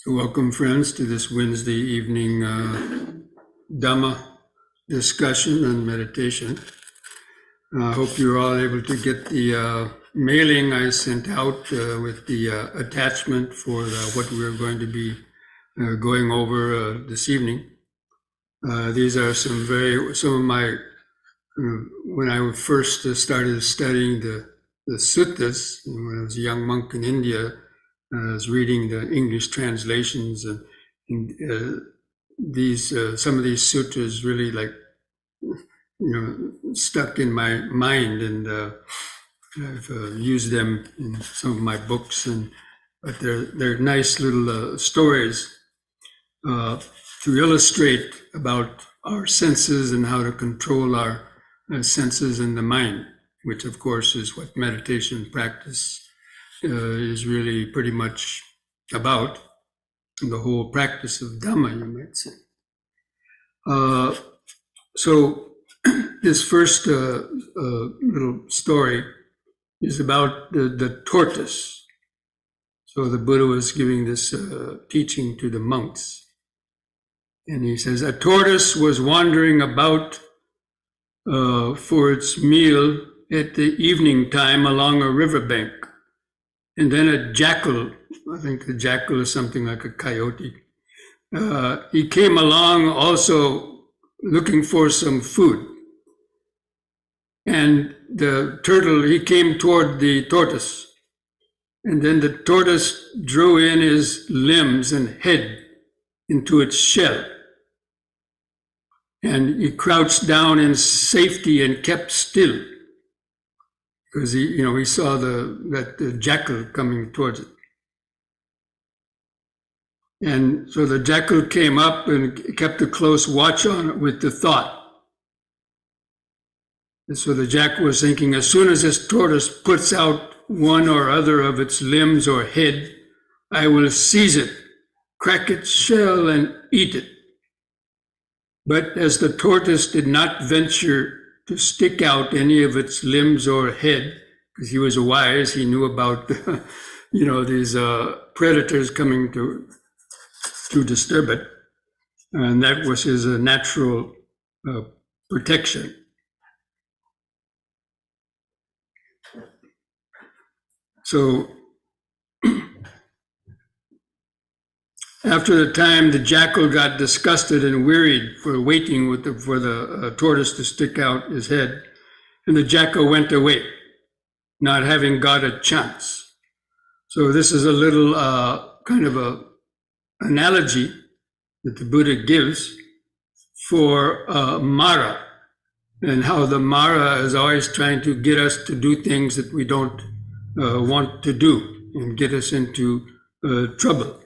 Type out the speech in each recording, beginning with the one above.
Welcome, friends, to this Wednesday evening Dhamma discussion and meditation. I hope you're all able to get the mailing I sent out with the attachment for what we're going to be going over this evening. These are some of my, when I first started studying the suttas, when I was a young monk in India, I was reading the English translations, and these some of these sutras really stuck in my mind, and I've used them in some of my books, but they're nice little stories to illustrate about our senses and how to control our senses and the mind, which of course is what meditation practice is really pretty much about, the whole practice of Dhamma, you might say. So this first little story is about the tortoise. So the Buddha was giving this teaching to the monks. And he says, a tortoise was wandering about for its meal at the evening time along a riverbank. And then a jackal, I think the jackal is something like a coyote, he came along also looking for some food. And the turtle, he came toward the tortoise. And then the tortoise drew in his limbs and head into its shell. And he crouched down in safety and kept still, because he saw the jackal coming towards it. And so the jackal came up and kept a close watch on it with the thought. And so the jackal was thinking, as soon as this tortoise puts out one or other of its limbs or head, I will seize it, crack its shell, and eat it. But as the tortoise did not venture to stick out any of its limbs or head, because he was wise, he knew about these predators coming to disturb it, and that was his natural protection. So after the time, the jackal got disgusted and wearied for waiting for the tortoise to stick out his head, and the jackal went away, not having got a chance. So this is a little kind of a analogy that the Buddha gives for Mara, and how the Mara is always trying to get us to do things that we don't want to do and get us into trouble.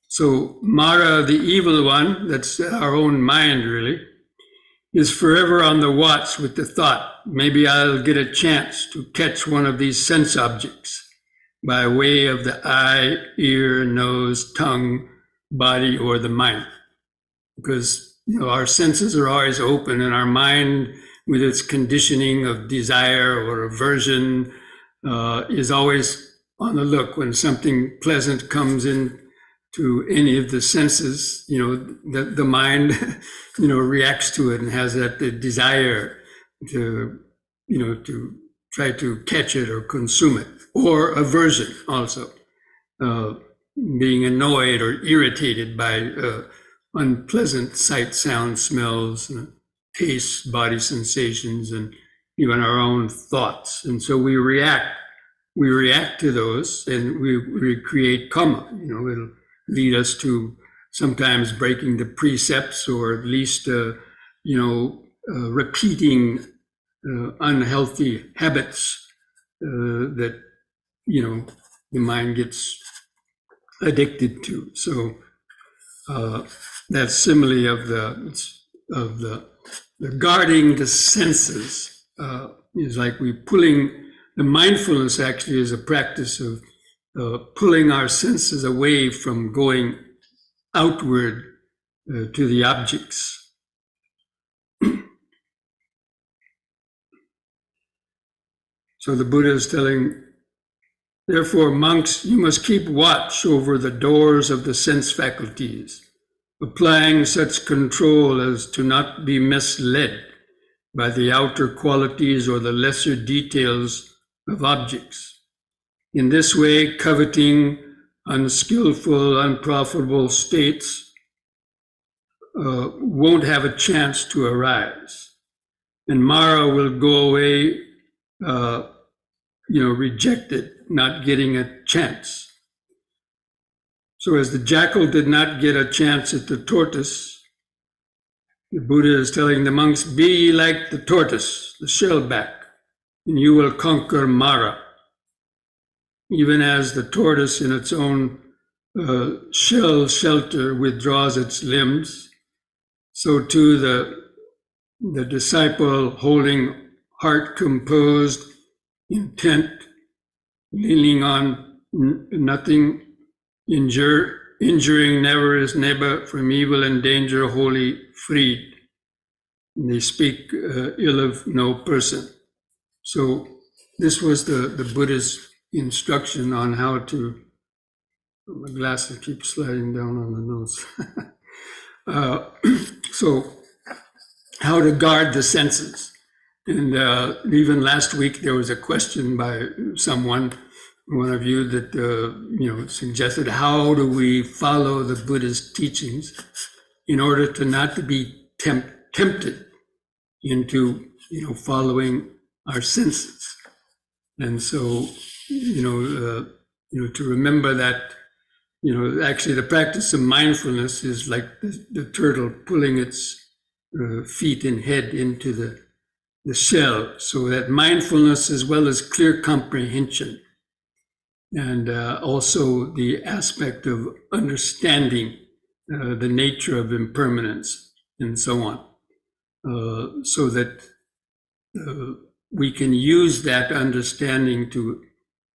So Mara, the evil one, that's our own mind really, is forever on the watch with the thought, maybe I'll get a chance to catch one of these sense objects by way of the eye, ear, nose, tongue, body, or the mind. Because our senses are always open, and our mind, with its conditioning of desire or aversion, is always on the look. When something pleasant comes in to any of the senses, the mind, reacts to it and has that desire to try to catch it or consume it, or aversion also, being annoyed or irritated by unpleasant sight, sound, smells, tastes, body sensations, and even our own thoughts. And so we react to those, and we create karma. It'll lead us to sometimes breaking the precepts, or at least repeating unhealthy habits that the mind gets addicted to. So that simile of the guarding the senses is like we pulling the mindfulness. Actually, is a practice of pulling our senses away from going outward to the objects. So the Buddha is telling Therefore, monks, you must keep watch over the doors of the sense faculties, applying such control as to not be misled by the outer qualities or the lesser details of objects. In this way, coveting, unskillful, unprofitable states won't have a chance to arise. And Mara will go away, rejected, not getting a chance. So as the jackal did not get a chance at the tortoise, the Buddha is telling the monks, be ye like the tortoise, the shellback, and you will conquer Mara. Even as the tortoise in its own shell shelter withdraws its limbs, so too the disciple holding heart composed, intent, leaning on nothing, injuring never his neighbor, from evil and danger wholly freed. And they speak ill of no person. So this was the Buddha's instruction on how to, my glasses keep sliding down on the nose. So how to guard the senses. And even last week there was a question by someone, one of you, that suggested, how do we follow the Buddha's teachings in order to not to be tempted into following our senses? And so to remember that actually the practice of mindfulness is like the turtle pulling its feet and head into the shell, so that mindfulness as well as clear comprehension, and also the aspect of understanding the nature of impermanence and so on, so that we can use that understanding to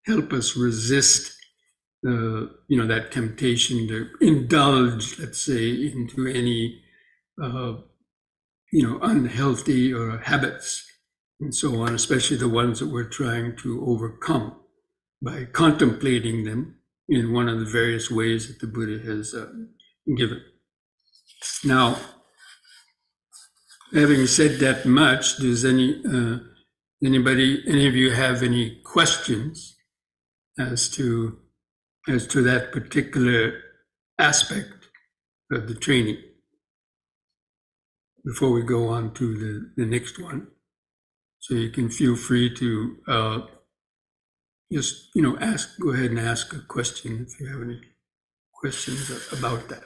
help us resist that temptation to indulge, let's say, into any unhealthy or habits and so on, especially the ones that we're trying to overcome by contemplating them in one of the various ways that the Buddha has given. Now, having said that much, does any of you have any questions as to that particular aspect of the training before we go on to the next one? So you can feel free to just go ahead and ask a question if you have any questions about that.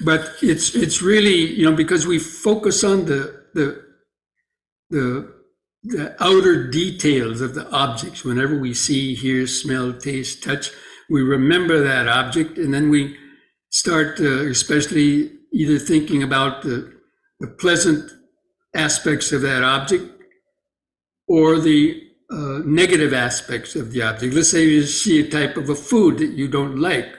But it's really because we focus on the outer details of the objects. Whenever we see, hear, smell, taste, touch, we remember that object, and then we start especially either thinking about the pleasant aspects of that object or the negative aspects of the object. Let's say you see a type of a food that you don't like,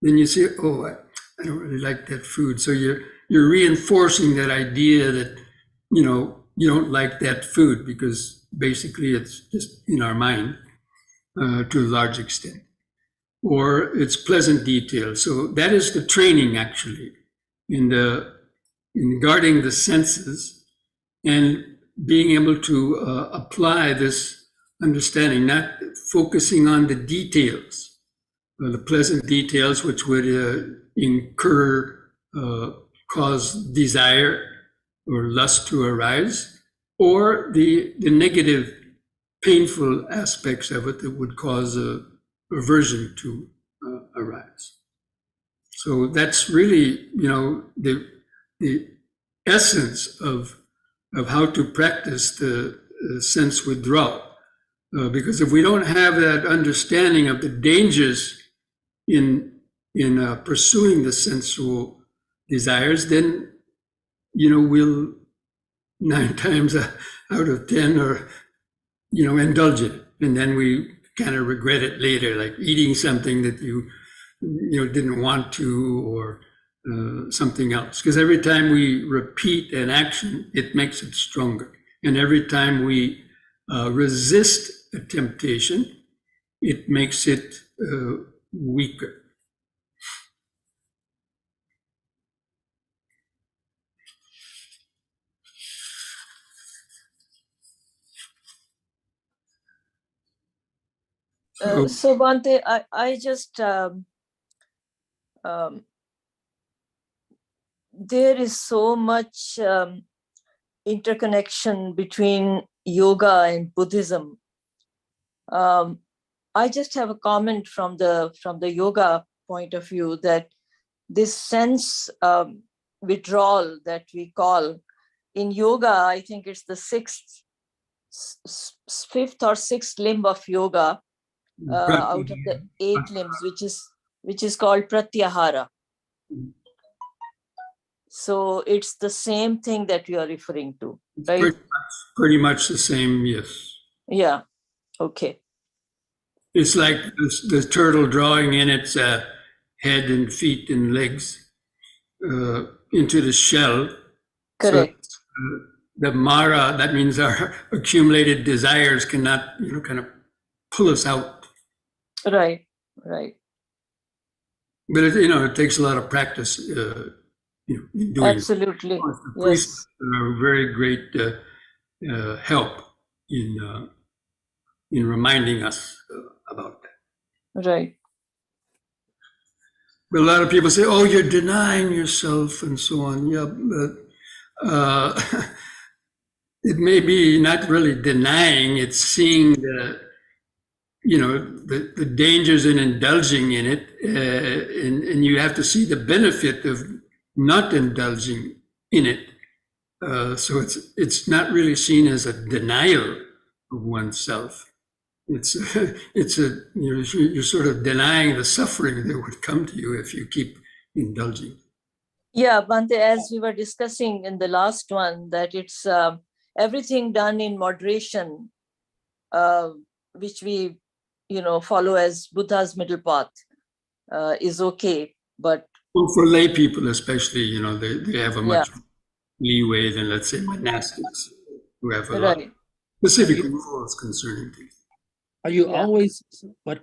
then you say, oh, I don't really like that food. So you're reinforcing that idea that you don't like that food, because basically it's just in our mind to a large extent, or it's pleasant details. So that is the training actually in guarding the senses and being able to apply this understanding, not focusing on the details, the pleasant details which would cause desire or lust to arise, or the negative, painful aspects of it that would cause aversion to arise. So that's really, the essence of how to practice the sense withdrawal. Because if we don't have that understanding of the dangers in pursuing the sensual desires, then we'll 9 times out of 10 or indulge it, and then we kind of regret it later, like eating something that you didn't want to, or something else. Because every time we repeat an action, it makes it stronger, and every time we resist a temptation, it makes it weaker. So Bhante, I just there is so much interconnection between yoga and Buddhism. I just have a comment from the yoga point of view that this sense withdrawal that we call in yoga, I think it's the fifth or sixth limb of yoga out of the 8 limbs, which is called pratyahara. So it's the same thing that you are referring to, right? Pretty much the same, yes. Yeah. Okay. It's like the turtle drawing in its head and feet and legs into the shell. Correct. So, the Mara, that means our accumulated desires cannot, kind of pull us out. Right. But it takes a lot of practice. In doing absolutely. The priests are a very great help in reminding us about that. Right. But a lot of people say, "Oh, you're denying yourself," and so on. Yeah, but it may be not really denying; it's seeing the dangers in indulging in it, and you have to see the benefit of not indulging in it. So it's not really seen as a denial of oneself. You're sort of denying the suffering that would come to you if you keep indulging. Yeah, Bhante, as we were discussing in the last one, that it's everything done in moderation, which we follow as Buddha's middle path, is okay. But for lay people especially, they have a much leeway than, let's say, monastics, who have a lot of specific rules concerning things. Are you always, but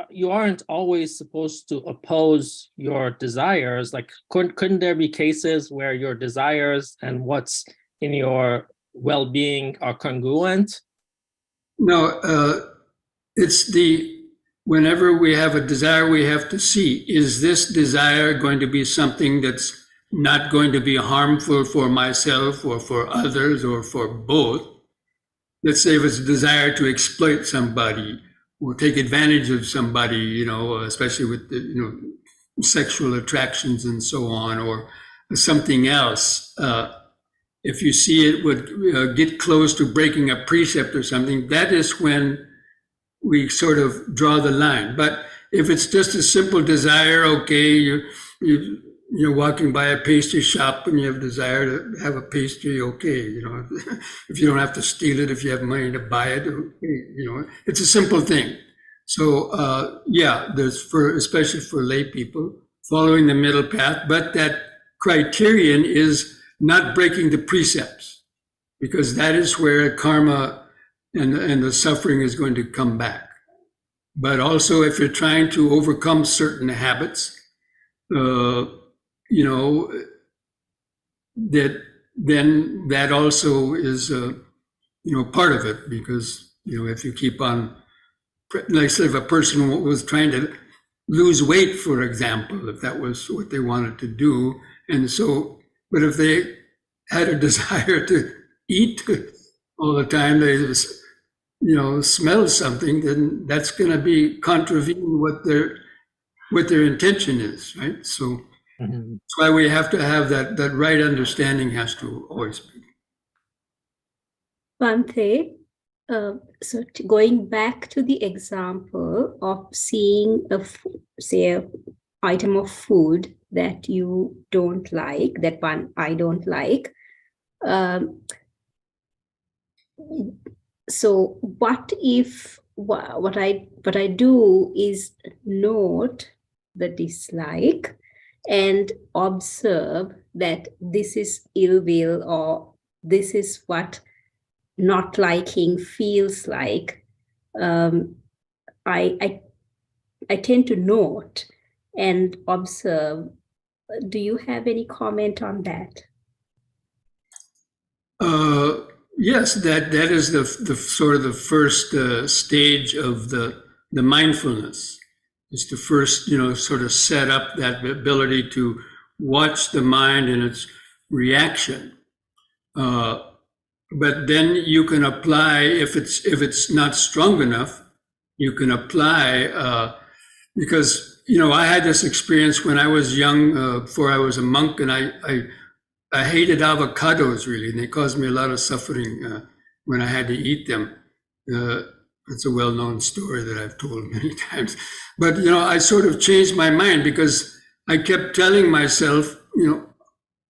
you aren't always supposed to oppose your desires? Like, couldn't there be cases where your desires and what's in your well-being are congruent? No, it's whenever we have a desire, we have to see, is this desire going to be something that's not going to be harmful for myself or for others or for both? Let's say if it's a desire to exploit somebody or take advantage of somebody, especially with sexual attractions and so on, or something else. If you see it would get close to breaking a precept or something, that is when we sort of draw the line. But if it's just a simple desire, okay, you're walking by a pastry shop and you have a desire to have a pastry, okay, if you don't have to steal it, if you have money to buy it, okay, it's a simple thing. So there's especially for lay people, following the middle path, but that criterion is not breaking the precepts, because that is where karma and the suffering is going to come back. But also if you're trying to overcome certain habits, that also is part of it, because if you keep on, like say if a person was trying to lose weight, for example, if that was what they wanted to do, and so, but if they had a desire to eat all the time, they smell something, then that's going to be contravening what their intention is, right? So that's why we have to have that right understanding has to always be. Bhante, so going back to the example of seeing say item of food that you don't like, that one I don't like. So what if what I do is note the dislike and observe that this is ill will, or this is what not liking feels like, I tend to note and observe. Do you have any comment on that? Yes, that is the sort of the first stage of the mindfulness. Is to first, sort of set up that ability to watch the mind and its reaction. But then you can apply, if it's not strong enough, you can apply, because, I had this experience when I was young, before I was a monk, and I hated avocados really, and they caused me a lot of suffering when I had to eat them. It's a well-known story that I've told many times. But, I sort of changed my mind because I kept telling myself,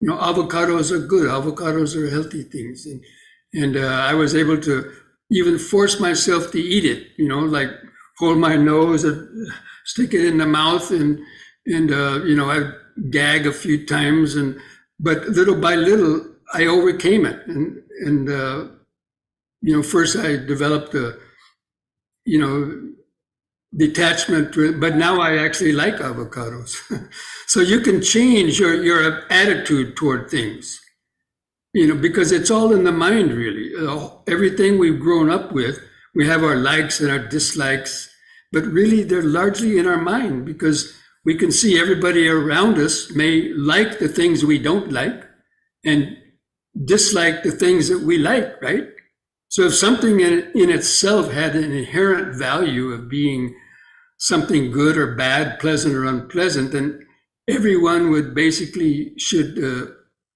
avocados are good, avocados are healthy things. And I was able to even force myself to eat it, like hold my nose and stick it in the mouth and I gag a few times, but little by little I overcame it. And first I developed a, detachment to it, but now I actually like avocados. So you can change your attitude toward things, because it's all in the mind, really. Everything we've grown up with, we have our likes and our dislikes, but really they're largely in our mind, because we can see everybody around us may like the things we don't like and dislike the things that we like, right? So if something in itself had an inherent value of being something good or bad, pleasant or unpleasant, then everyone would basically should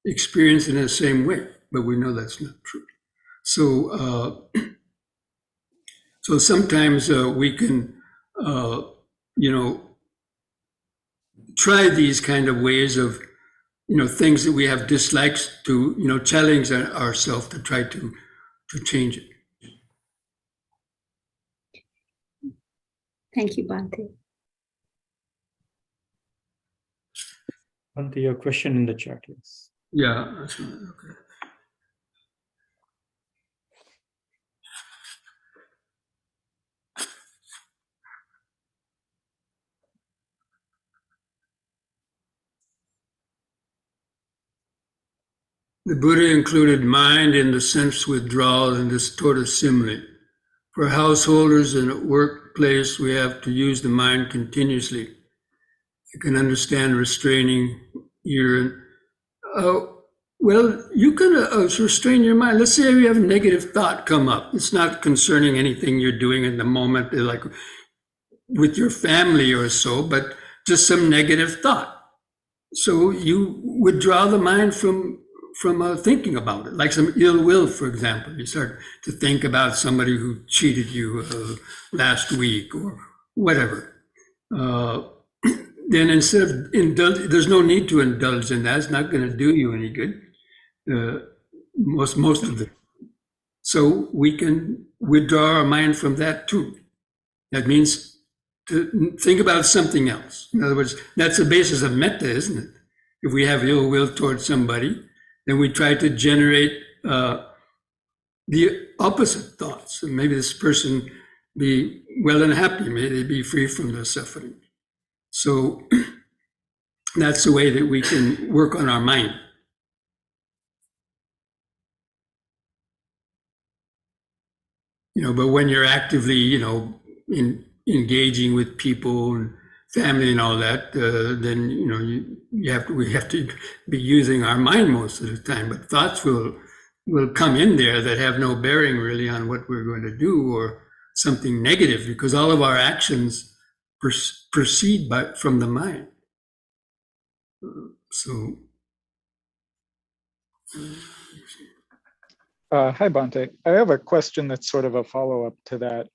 experience it in the same way. But we know that's not true. So, so sometimes we can, try these kind of ways of, things that we have dislikes to, challenge ourselves to try to change it. Thank you, Bhante. Bhante, your question in the chat, yes. Yeah, that's right. Okay. The Buddha included mind in the sense withdrawal and distorted simile. For householders and at workplace, we have to use the mind continuously. You can understand restraining your. Well, you can restrain your mind. Let's say you have a negative thought come up. It's not concerning anything you're doing in the moment, like with your family or so, but just some negative thought. So you withdraw the mind from thinking about it, like some ill will, for example. You start to think about somebody who cheated you last week or whatever. Then instead of there's no need to indulge in that. It's not going to do you any good. Most of it. So we can withdraw our mind from that too. That means to think about something else. In other words, that's the basis of metta, isn't it? If we have ill will towards somebody, then we try to generate the opposite thoughts. And maybe this person be well and happy. May they be free from their suffering. So that's the way that we can work on our mind. But when you're actively, engaging with people and family and all that, then we have to be using our mind most of the time. But thoughts will come in there that have no bearing really on what we're going to do or something negative, because all of our actions proceed from the mind. So. Hi, Bhante. I have a question that's sort of a follow-up to that,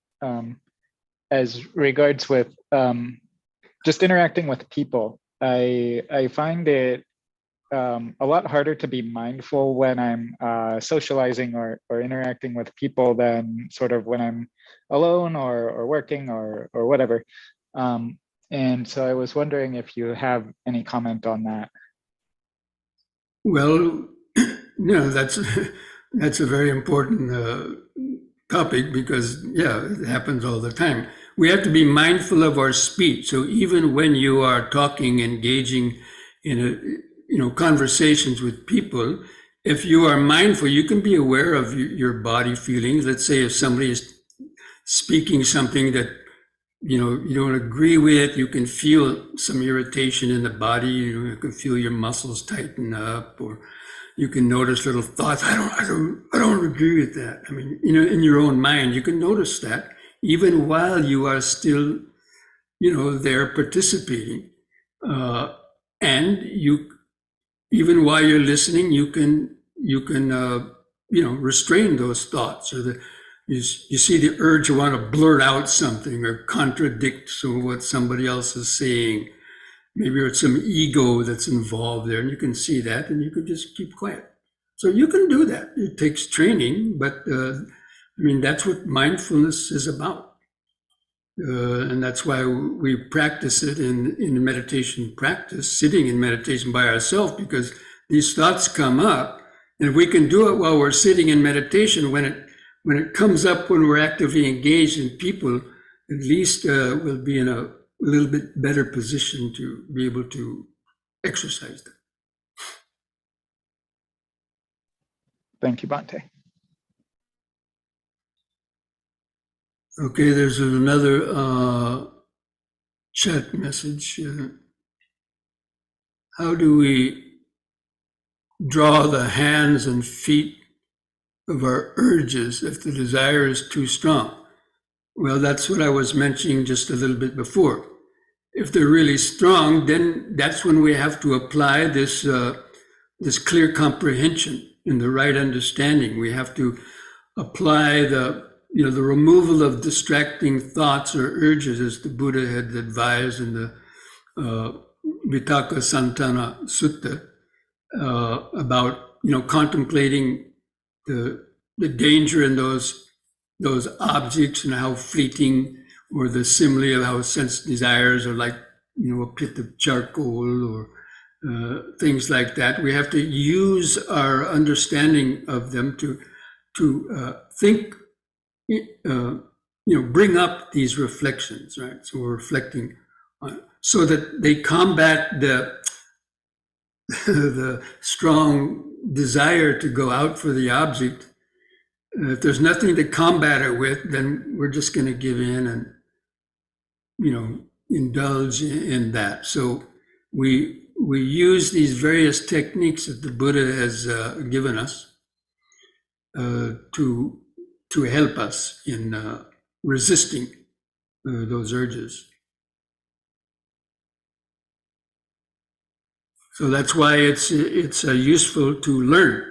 as regards with just interacting with people. I find it a lot harder to be mindful when I'm socializing or interacting with people than sort of when I'm alone or working or whatever. And so I was wondering if you have any comment on that. Well, no, that's a very important topic, because, yeah, it happens all the time. we have to be mindful of our speech. So even when you are talking, engaging in conversations with people, if you are mindful, you can be aware of your body feelings. Let's say if somebody is speaking something that you don't agree with, you can feel some irritation in the body. You can feel your muscles tighten up, or you can notice little thoughts. I don't agree with that. I mean, in your own mind, you can notice that even while you are still, there participating, and even while you're listening, you can restrain those thoughts, or you see the urge to want to blurt out something or contradict what somebody else is saying. Maybe it's some ego that's involved there, and you can see that, and you can just keep quiet. So you can do that. It takes training, but that's what mindfulness is about. And that's why we practice it in meditation practice, sitting in meditation by ourselves, because these thoughts come up. And if we can do it while we're sitting in meditation, when it comes up when we're actively engaged in people, at least we'll be in a little bit better position to be able to exercise that. Thank you, Bhante. Okay, there's another chat message. How do we draw the hands and feet of our urges if the desire is too strong? Well, that's what I was mentioning just a little bit before. If they're really strong, then that's when we have to apply this clear comprehension and the right understanding. We have to apply the removal of distracting thoughts or urges, as the Buddha had advised in the Vitakka Santana Sutta, about contemplating the danger in those objects and how fleeting, or the simile of how sense desires are like a pit of charcoal, or things like that. We have to use our understanding of them to think. Bring up these reflections, right? So we're reflecting on, so that they combat the strong desire to go out for the object. If there's nothing to combat it with, then we're just going to give in and, indulge in that. So we use these various techniques that the Buddha has given us to help us in resisting those urges. So that's why it's useful to learn.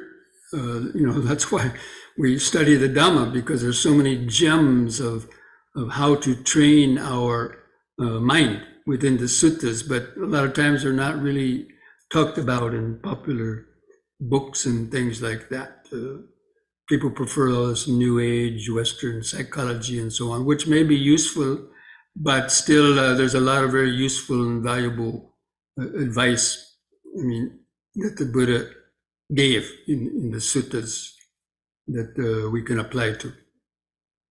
That's why we study the Dhamma, because there's so many gems of how to train our mind within the suttas, but a lot of times they're not really talked about in popular books and things like that. People prefer all this New Age, Western psychology and so on, which may be useful, but still there's a lot of very useful and valuable advice, that the Buddha gave in the suttas that we can apply to.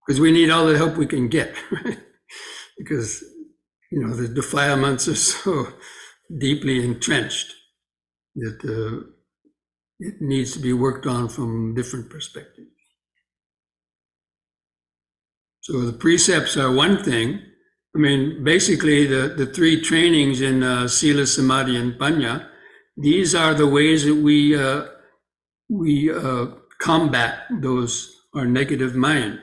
Because we need all the help we can get, right? Because, the defilements are so deeply entrenched that it needs to be worked on from different perspectives. So the precepts are one thing. Basically the three trainings in Sila, Samadhi, and Panya, these are the ways that we combat our negative mind.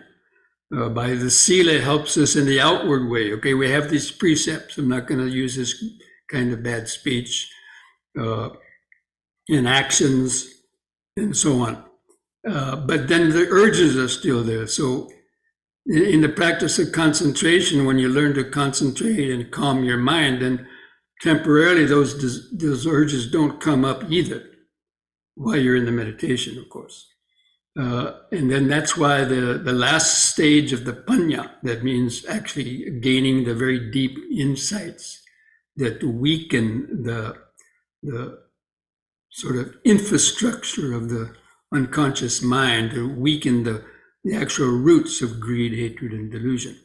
By the Sila helps us in the outward way. Okay, we have these precepts. I'm not going to use this kind of bad speech. In actions and so on. But then the urges are still there. So in the practice of concentration, when you learn to concentrate and calm your mind, then temporarily those urges don't come up either while you're in the meditation, of course. And then that's why the last stage of the Panya, that means actually gaining the very deep insights that weaken the sort of infrastructure of the unconscious mind, to weaken the actual roots of greed, hatred, and delusion.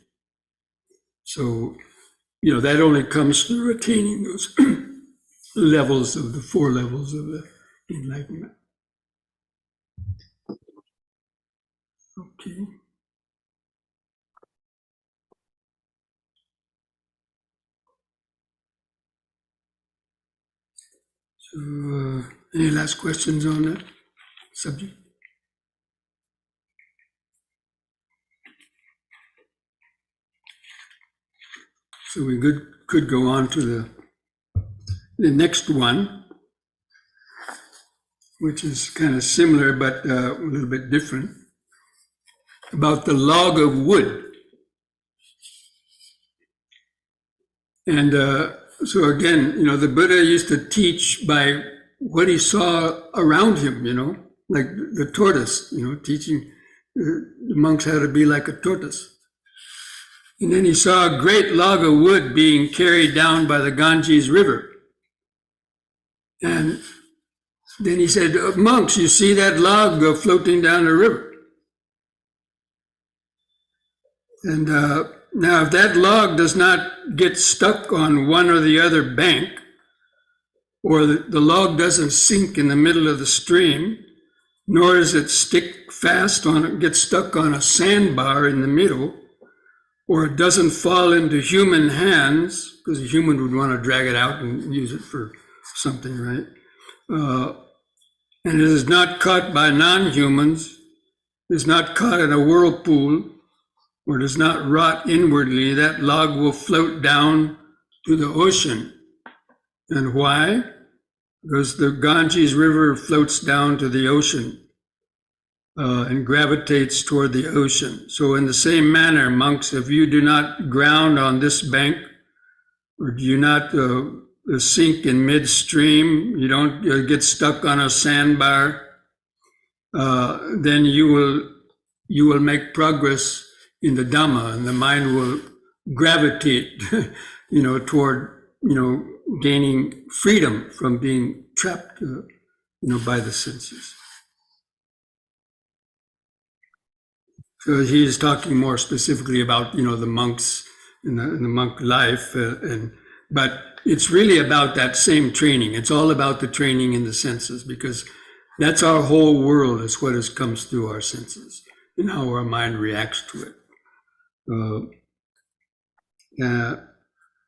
So, that only comes through attaining those levels of the 4 levels of the enlightenment. Okay. So, any last questions on that subject? So we could go on to the next one, which is kind of similar but a little bit different, about the log of wood. And so again, the Buddha used to teach by what he saw around him, like the tortoise, teaching the monks how to be like a tortoise. And then he saw a great log of wood being carried down by the Ganges River. And then he said, monks, you see that log floating down the river? And now, if that log does not get stuck on one or the other bank, or the log doesn't sink in the middle of the stream, nor does it get stuck on a sandbar in the middle, or it doesn't fall into human hands, because a human would want to drag it out and use it for something, right? And it is not caught by non-humans, is not caught in a whirlpool, or does not rot inwardly, that log will float down to the ocean. And why? Because the Ganges River floats down to the ocean and gravitates toward the ocean. So in the same manner, monks, if you do not ground on this bank, or do you not sink in midstream, you don't get stuck on a sandbar, then you will make progress in the Dhamma, and the mind will gravitate, toward, gaining freedom from being trapped, by the senses. So he's talking more specifically about, the monks in the monk life, but it's really about that same training. It's all about the training in the senses, because that's our whole world, is what comes through our senses and how our mind reacts to it.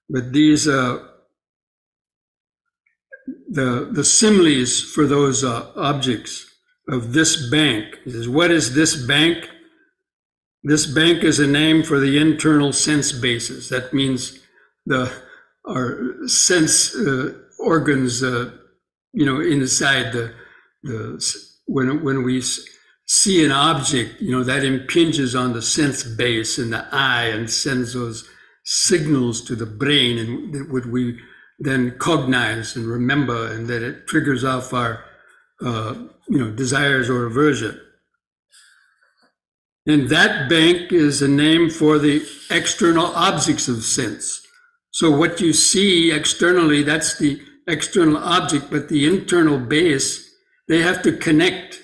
But these the similes for those objects of this bank is, what is this bank? This bank is a name for the internal sense bases. That means our sense organs, inside when we see an object, that impinges on the sense base in the eye and sends those signals to the brain, and that we then cognize and remember, and that it triggers off our, desires or aversion. And that bank is a name for the external objects of sense. So what you see externally, that's the external object, but the internal base, they have to connect.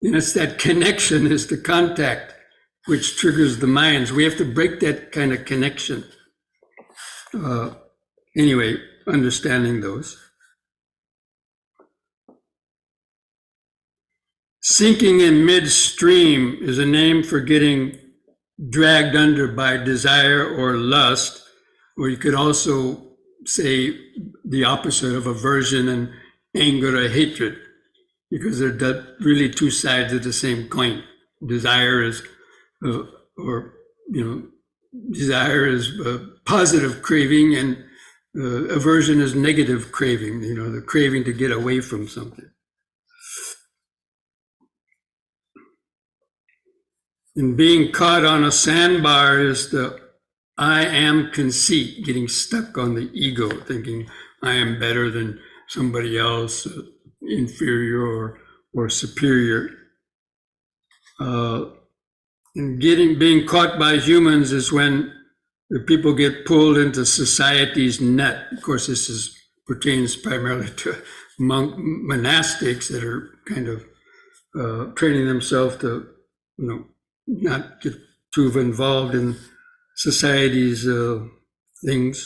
And it's that connection is the contact which triggers the minds. We have to break that kind of connection. Anyway, understanding those. Sinking in midstream is a name for getting dragged under by desire or lust, or you could also say the opposite of aversion and anger or hatred, because they're really two sides of the same coin. Desire is, desire is positive craving, and aversion is negative craving, the craving to get away from something. And being caught on a sandbar is the I am conceit, getting stuck on the ego, thinking I am better than somebody else, inferior or superior. And being caught by humans is when the people get pulled into society's net. Of course, this pertains primarily to monastics that are kind of training themselves to, not get too involved in society's things,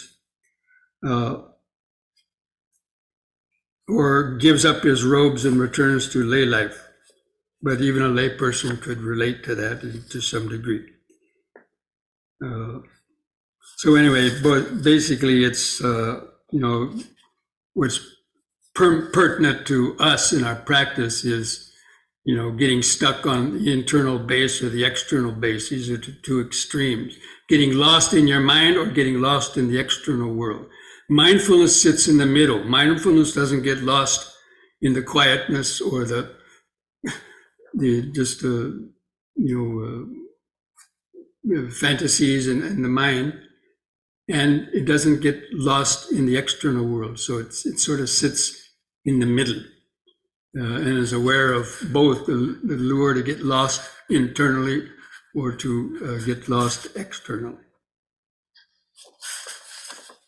or gives up his robes and returns to lay life. But even a lay person could relate to that to some degree. So anyway, but basically it's, what's pertinent to us in our practice is, getting stuck on the internal base or the external base. These are two extremes. Getting lost in your mind or getting lost in the external world. Mindfulness sits in the middle. Mindfulness doesn't get lost in the quietness or the fantasies in the mind, and it doesn't get lost in the external world. So it sort of sits in the middle and is aware of both the lure to get lost internally or to get lost externally.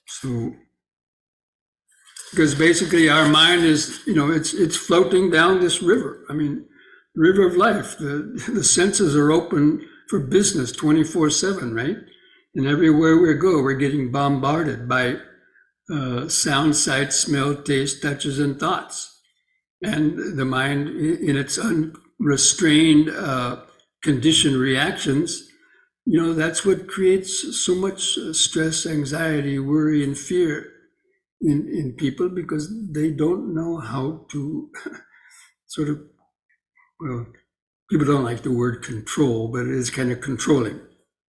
So, because basically our mind is, it's floating down this river. I mean, river of life. The senses are open for business 24/7, right? And everywhere we go, we're getting bombarded by sound, sight, smell, taste, touches, and thoughts. And the mind, in its unrestrained, conditioned reactions, that's what creates so much stress, anxiety, worry, and fear in people, because they don't know how to sort of, well, people don't like the word control, but it is kind of controlling.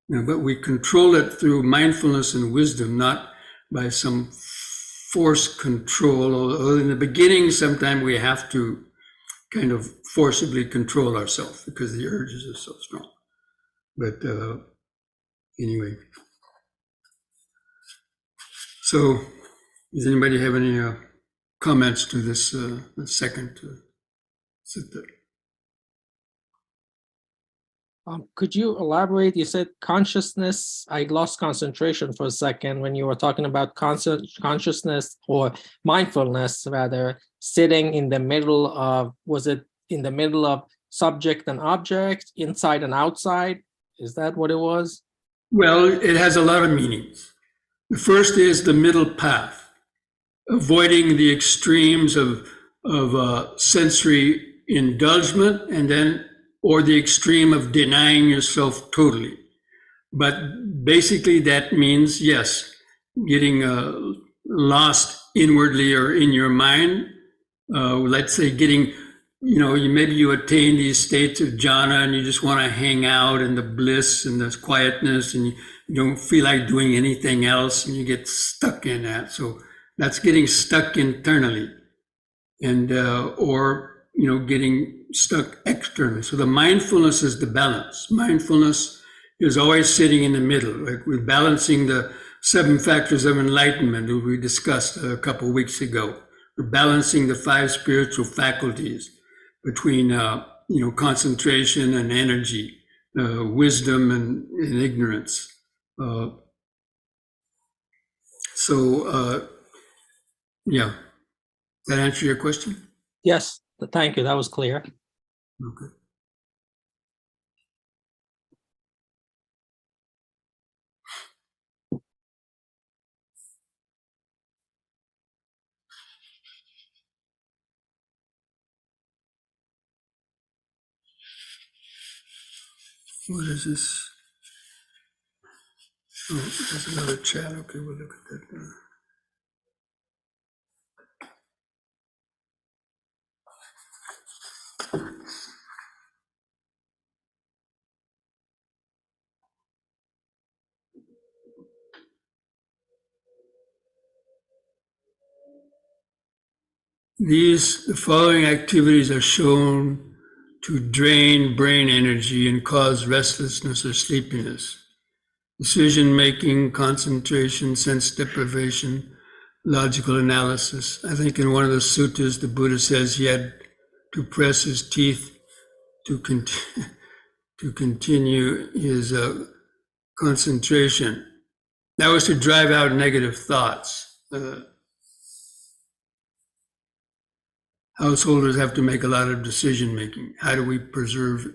But we control it through mindfulness and wisdom, not by some forced control. Although in the beginning, sometimes we have to kind of forcibly control ourselves because the urges are so strong. But anyway. So does anybody have any comments to this second sutta? Could you elaborate? You said consciousness. I lost concentration for a second when you were talking about consciousness or mindfulness, rather, sitting in the middle of, was it in the middle of subject and object, inside and outside? Is that what it was? Well, it has a lot of meanings. The first is the middle path, avoiding the extremes of sensory indulgence and then or the extreme of denying yourself totally. But basically that means, yes, getting lost inwardly or in your mind. Let's say getting, maybe you attain these states of jhana and you just want to hang out in the bliss and the quietness and you don't feel like doing anything else and you get stuck in that. So that's getting stuck internally and, or, getting stuck externally. So the mindfulness is the balance. Mindfulness is always sitting in the middle. Like we're balancing the 7 factors of enlightenment that we discussed a couple of weeks ago. We're balancing the 5 spiritual faculties between, concentration and energy, wisdom and ignorance. Yeah. That answer your question? Yes, thank you. That was clear. Okay. What is this? Oh, there's another chat. Okay, we'll look at that now. The following activities are shown to drain brain energy and cause restlessness or sleepiness. Decision-making, concentration, sense deprivation, logical analysis. I think in one of the suttas, the Buddha says he had to press his teeth to continue his concentration. That was to drive out negative thoughts. Householders have to make a lot of decision making. How do we preserve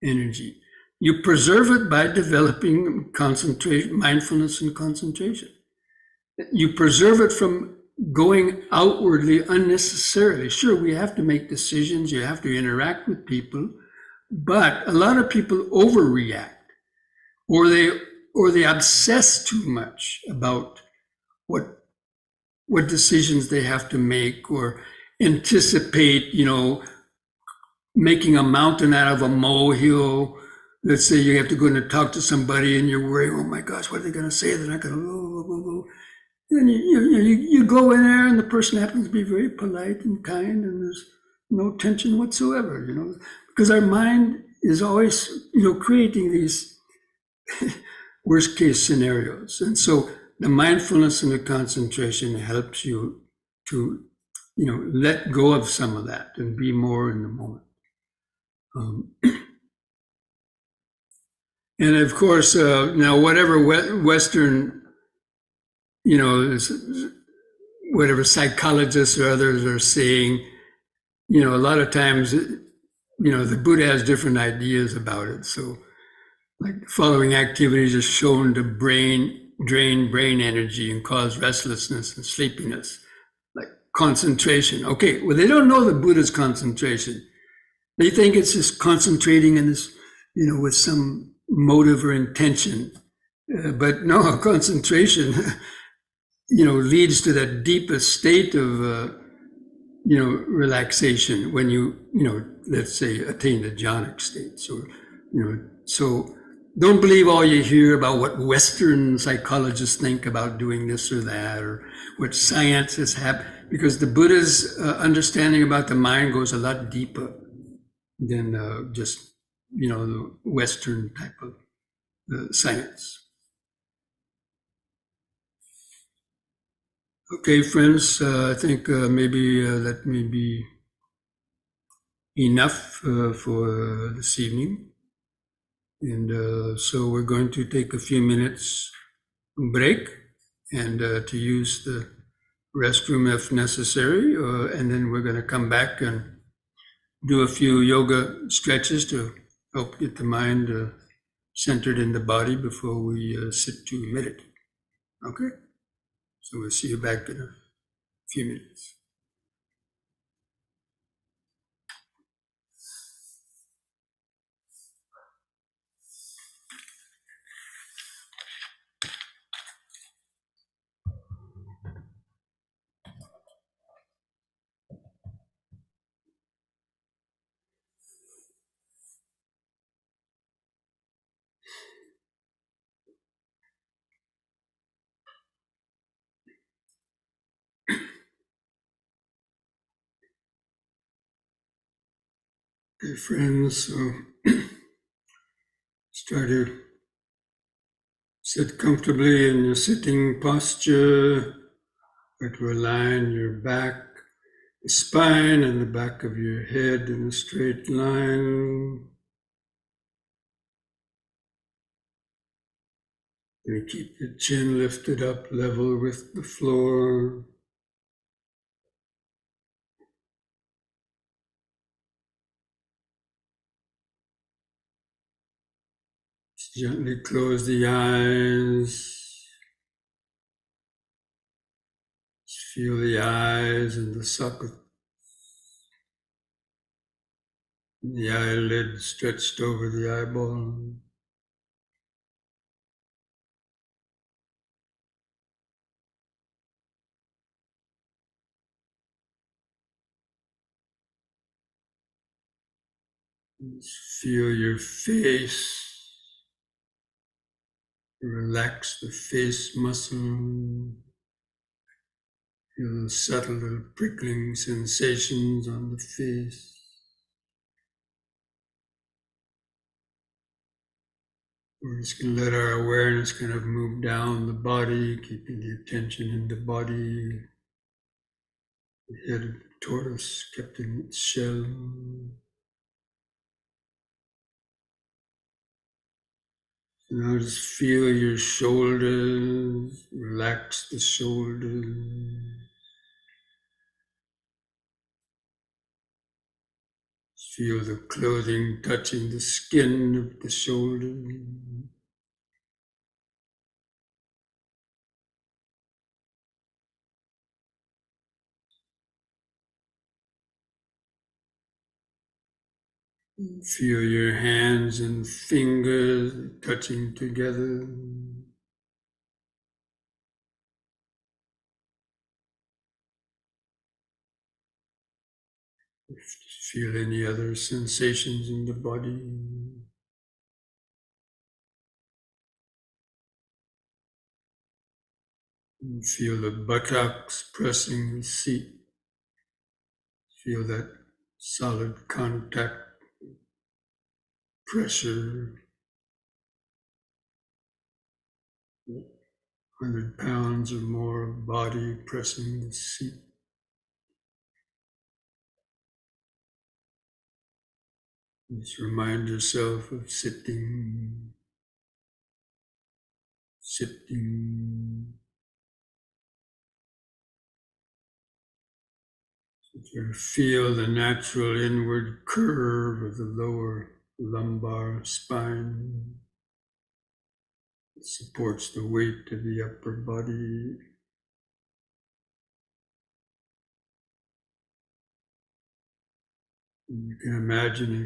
energy? You preserve it by developing concentration, mindfulness and concentration. You preserve it from going outwardly unnecessarily. Sure, we have to make decisions, you have to interact with people, but a lot of people overreact, or they obsess too much about what decisions they have to make, or anticipate, making a mountain out of a molehill. Let's say you have to go in and talk to somebody and you're worried, oh my gosh, what are they going to say? They're not going to. And you go in there and the person happens to be very polite and kind and there's no tension whatsoever, because our mind is always, creating these worst case scenarios. And so the mindfulness and the concentration helps you to, let go of some of that and be more in the moment. And of course, now whatever Western, whatever psychologists or others are saying, a lot of times, the Buddha has different ideas about it. So like the following activities are shown to drain brain energy and cause restlessness and sleepiness, like concentration. Okay, well, they don't know the Buddha's concentration. They think it's just concentrating in this, with some motive or intention. But no, concentration, leads to that deepest state of, relaxation when you, let's say, attain the jhanic state. So, so don't believe all you hear about what Western psychologists think about doing this or that, or what science has happened, because the Buddha's understanding about the mind goes a lot deeper than just, the Western type of science. Okay, friends, I think maybe that may be enough for this evening. And so we're going to take a few minutes break and to use the restroom if necessary, and then we're going to come back and do a few yoga stretches to help get the mind centered in the body before we sit to meditate. Okay? So we'll see you back in a few minutes. Okay, friends, so start to sit comfortably in your sitting posture. Try to align your back, the spine, and the back of your head in a straight line. And keep your chin lifted up level with the floor. Gently close the eyes. Just feel the eyes and the socket. The eyelid stretched over the eyeball. Just feel your face. Relax the face muscle. Feel the subtle little prickling sensations on the face. We're just going to let our awareness kind of move down the body, keeping the attention in the body. The head of the tortoise kept in its shell. Now just feel your shoulders, relax the shoulders. Feel the clothing touching the skin of the shoulder. Feel your hands and fingers touching together. Feel any other sensations in the body. And feel the buttocks pressing the seat. Feel that solid contact, pressure. 100 pounds or more of body pressing the seat. Just remind yourself of sitting, sitting. You feel the natural inward curve of the lower lumbar spine. It supports the weight of the upper body. And you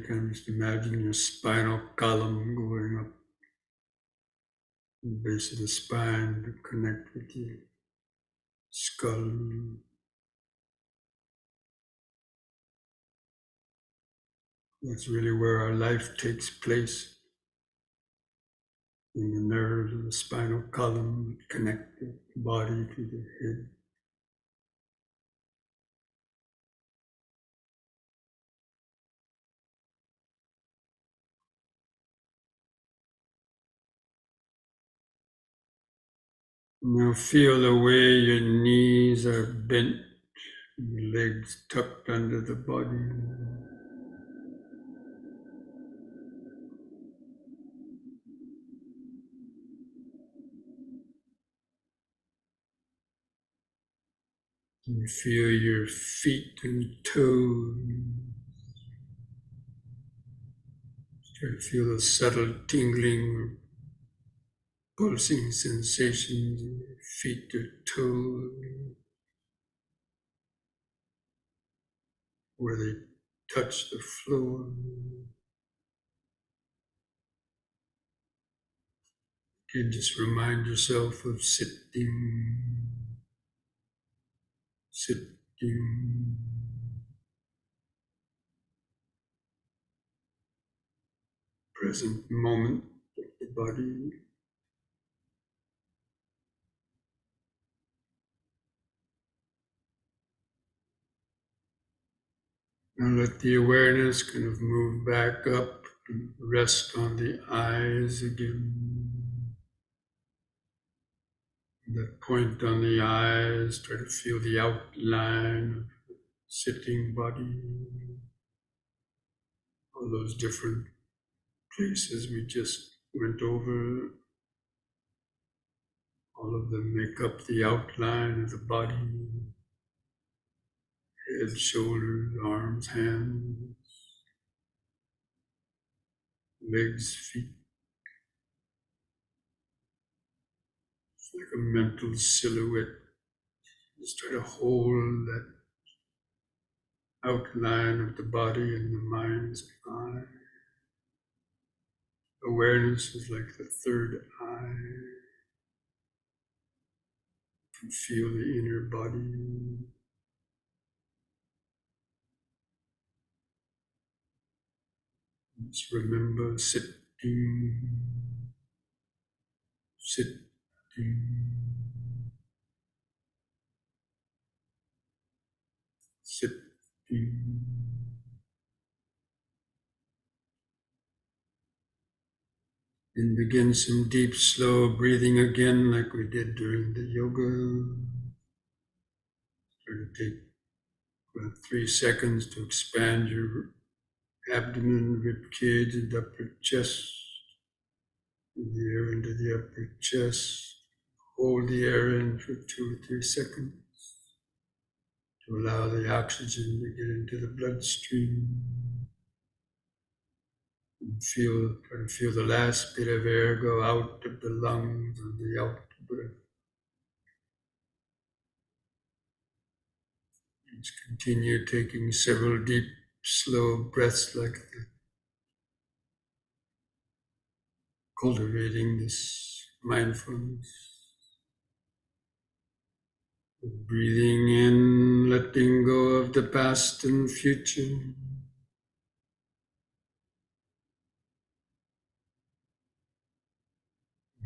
can just imagine your spinal column going up the base of the spine to connect with the skull. That's really where our life takes place, in the nerves of the spinal column that connect the body to the head. Now feel the way your knees are bent, your legs tucked under the body. You feel your feet and toes. Try to feel the subtle tingling, pulsing sensations in your feet or toes, where they touch the floor. You just remind yourself of sitting, sitting. Present moment of the body. And let the awareness kind of move back up and rest on the eyes again. That point on the eyes, try to feel the outline of the sitting body. All those different places we just went over, all of them make up the outline of the body. Head, shoulders, arms, hands, legs, feet. It's like a mental silhouette. Just try to hold that outline of the body in the mind's eye. Awareness is like the third eye. You can feel the inner body. Just remember sitting, sitting, sitting. And begin some deep, slow breathing again, like we did during the yoga. Try to take about 3 seconds to expand your abdomen, rib cage, and upper chest. Breathe the air into the upper chest. Hold the air in for 2 or 3 seconds to allow the oxygen to get into the bloodstream. And try to feel the last bit of air go out of the lungs and the out breath. Just continue taking several deep, slow breaths like that, cultivating this mindfulness. Breathing in, letting go of the past and future.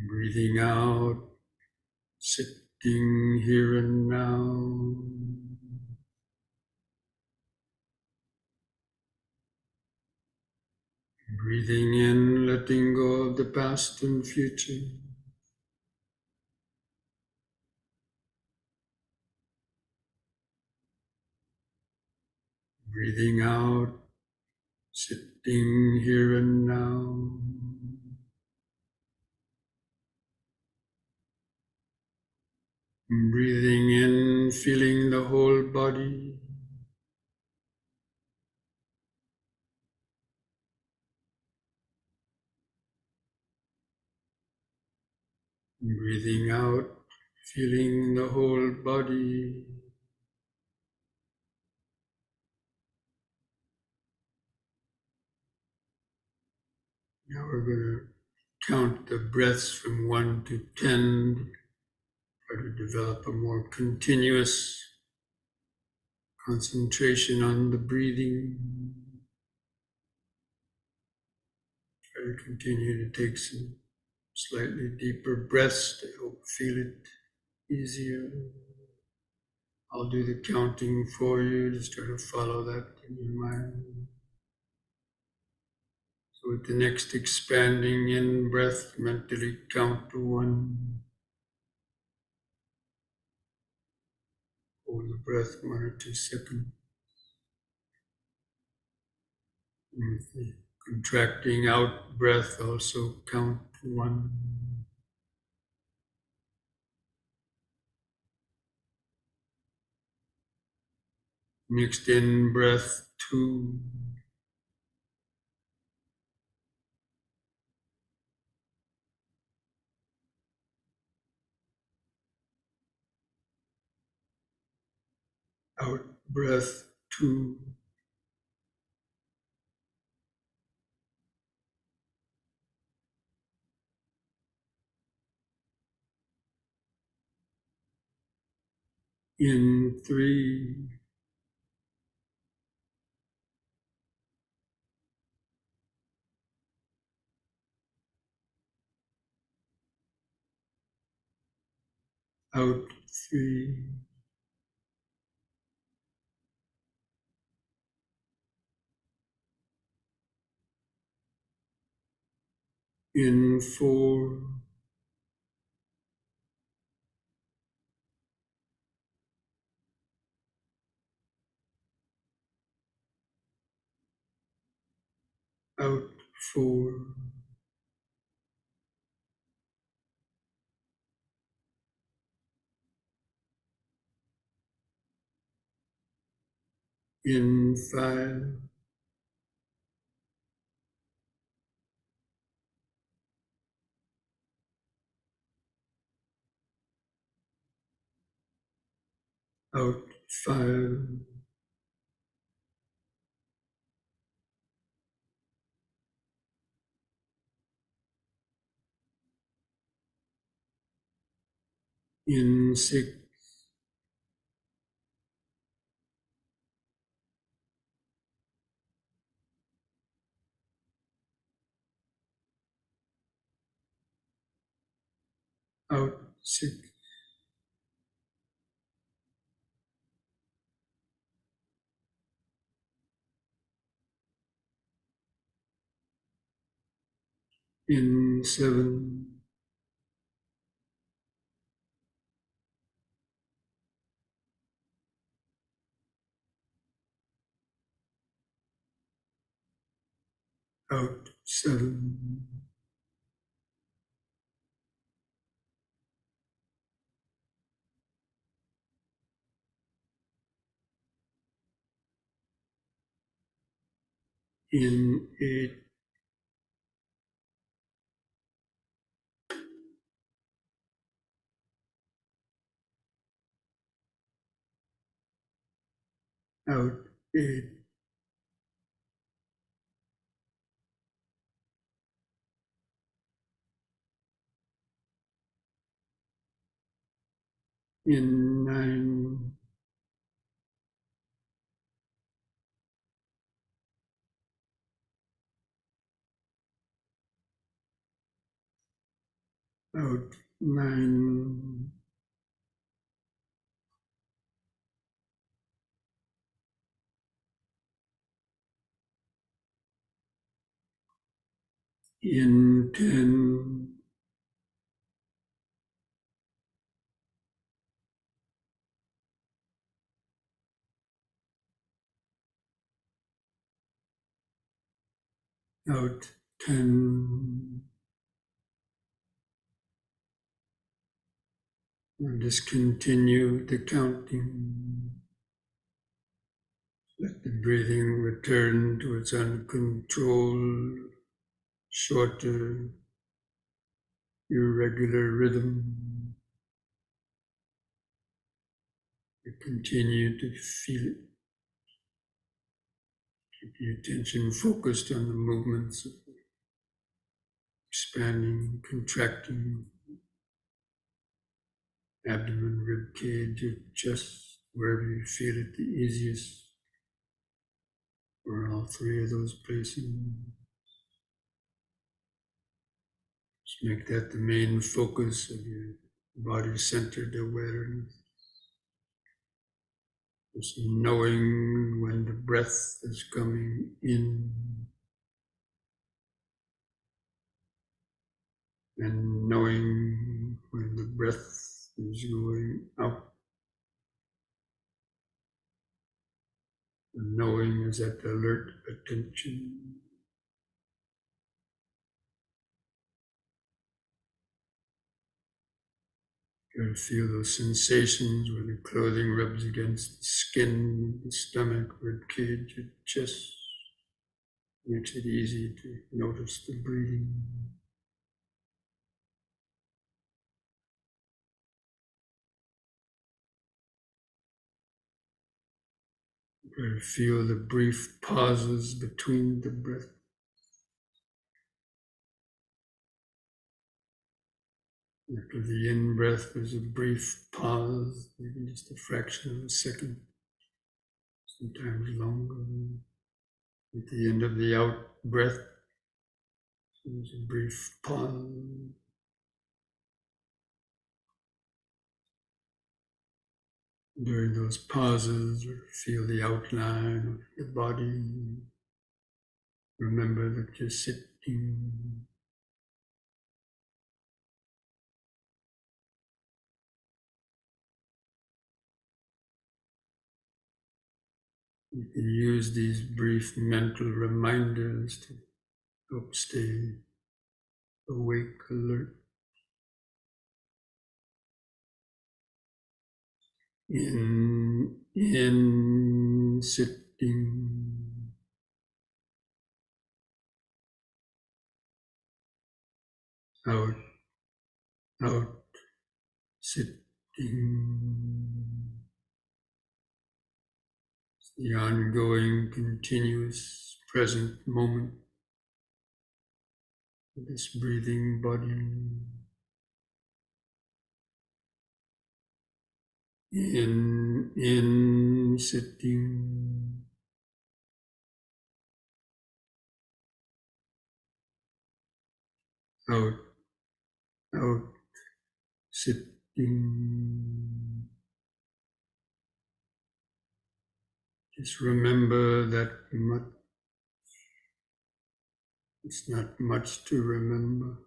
Breathing out, sitting here and now. Breathing in, letting go of the past and future. Breathing out, sitting here and now. Breathing in, feeling the whole body. Breathing out, feeling the whole body. Now we're going to count the breaths from 1 to 10. Try to develop a more continuous concentration on the breathing. Try to continue to take some slightly deeper breaths to help feel it easier. I'll do the counting for you. Just try to follow that in your mind. So with the next expanding in breath, mentally count to 1. Hold the breath 1 or 2 seconds. And with the contracting out breath, also count to 1. Next in breath 2. Out breath 2. In 3. Out 3. In 4. Out 4. In 5. Out 5. In 6. Out 6. In 7. Out 7. In 8. out 8. In 9. Out 9. In 10. Out 10. And just continue the counting. Let the breathing return to its uncontrolled, shorter, irregular rhythm. You continue to feel it. Keep your attention focused on the movements of expanding, contracting, abdomen, rib cage, your chest, wherever you feel it the easiest, or all three of those places. Just make that the main focus of your body-centered awareness. Just knowing when the breath is coming in and knowing when the breath is going out. And knowing is at alert attention. You can feel those sensations where the clothing rubs against the skin, the stomach, rib cage, your chest. Makes it easy to notice the breathing. You feel the brief pauses between the breath. After the in-breath, there's a brief pause, maybe just a fraction of a second, sometimes longer. At the end of the out-breath, there's a brief pause. During those pauses, feel the outline of the body. Remember that you're sitting. You can use these brief mental reminders to help stay awake, alert. In sitting, out, out, sitting. It's the ongoing, continuous, present moment of this breathing body. In sitting, out, out, sitting. Just remember that much. It's not much to remember.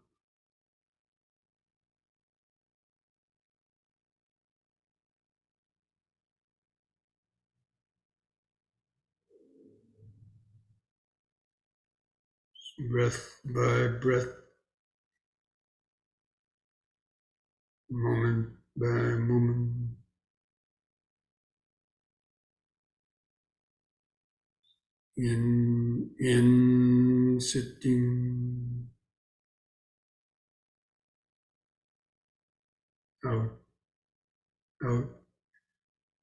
Breath by breath, moment by moment. In sitting, out, out,